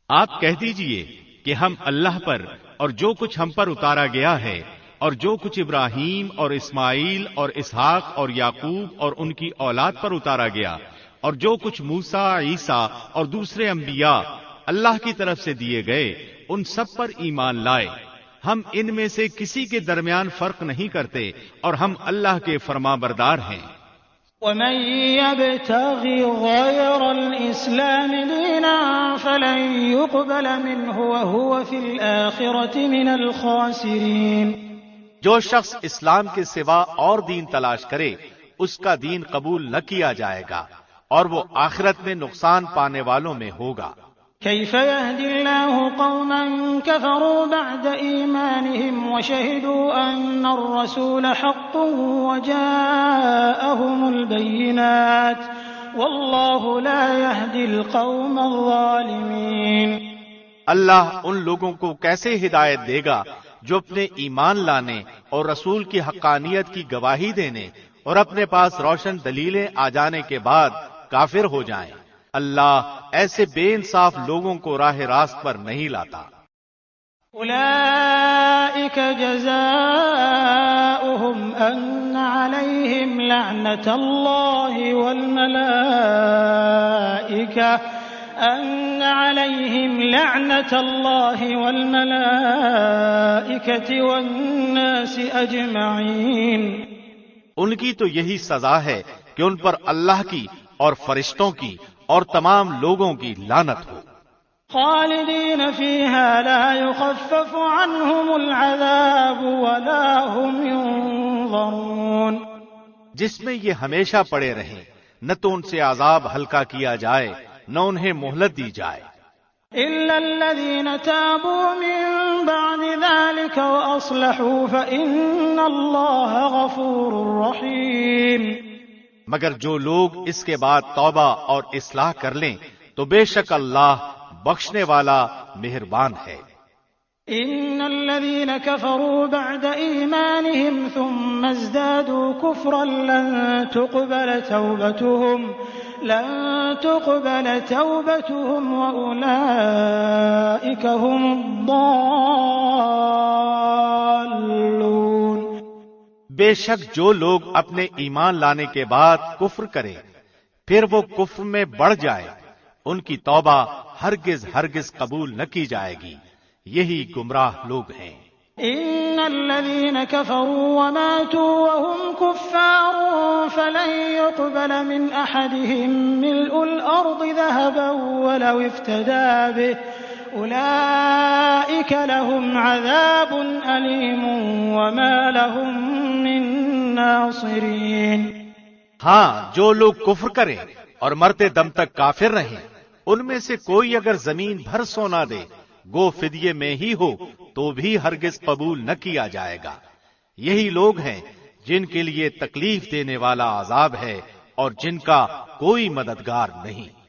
آپ کہہ دیجئے کہ ہم اللہ پر اور جو کچھ ہم پر اتارا گیا ہے اور جو کچھ ابراہیم اور اسماعیل اور اسحاق اور یعقوب اور ان کی اولاد پر اتارا گیا اور جو کچھ موسیٰ، عیسیٰ اور دوسرے انبیاء اللہ کی طرف سے دیے گئے، ان سب پر ایمان لائے، ہم ان میں سے کسی کے درمیان فرق نہیں کرتے اور ہم اللہ کے فرما بردار ہیں۔ ومن يبتغ غير الإسلام دينا فلن يقبل منه وهو في الآخرة من الخاسرين۔ جو شخص اسلام کے سوا اور دین تلاش کرے اس کا دین قبول نہ کیا جائے گا اور وہ آخرت میں نقصان پانے والوں میں ہوگا۔ كيف يهدي الله قوما كفروا بعد إيمانهم وشهدوا أن الرسول حق وجاءهم البينات والله لا يهدي القوم الظالمين۔ اللہ ان لوگوں کو کیسے ہدایت دے گا جو اپنے ایمان لانے اور رسول کی حقانیت کی گواہی دینے اور اپنے پاس روشن دلیلیں آ جانے کے بعد کافر ہو جائیں۔ اللہ ایسے بے انصاف لوگوں کو راہ راست پر نہیں لاتا۔ أولئك جزاؤهم أن عليهم لعنة الله والملائكة والناس أجمعين۔ ان کی تو یہی سزا ہے کہ ان پر اللہ کی اور فرشتوں کی اور تمام لوگوں کی لعنت ہو۔ خالدین فیہا لا یخفف عنہم العذاب ولا هم ینظرون۔ جس میں یہ ہمیشہ پڑے رہیں، نہ تو ان سے عذاب ہلکا کیا جائے نہ انہیں مہلت دی جائے۔ الا الذین تابوا من بعد ذلك واصلحوا فإن اللہ غفور رحیم۔ مگر جو لوگ اس کے بعد توبہ اور اصلاح کر لیں تو بے شک اللہ بخشنے والا مہربان ہے۔ ان الذين كفروا بعد ایمانهم ثم ازدادوا كفرا لن تقبل توبتهم واولئك هم الضالون۔ بے شک جو لوگ اپنے ایمان لانے کے بعد کفر کریں پھر وہ کفر میں بڑھ جائے ان کی توبہ ہرگز ہرگز قبول نہ کی جائے گی، یہی گمراہ لوگ ہیں۔ ان الذين كفروا وماتوا وهم كفار فلن يقبل من احدهم ملء الارض ذهبا ولو افتدى به اولئك لهم عذاب اليم وما لهم من ناصرين۔ ہاں، جو لوگ کفر کریں اور مرتے دم تک کافر رہیں ان میں سے کوئی اگر زمین بھر سونا دے گو فدیے میں ہی ہو تو بھی ہرگز قبول نہ کیا جائے گا۔ یہی لوگ ہیں جن کے لیے تکلیف دینے والا عذاب ہے اور جن کا کوئی مددگار نہیں۔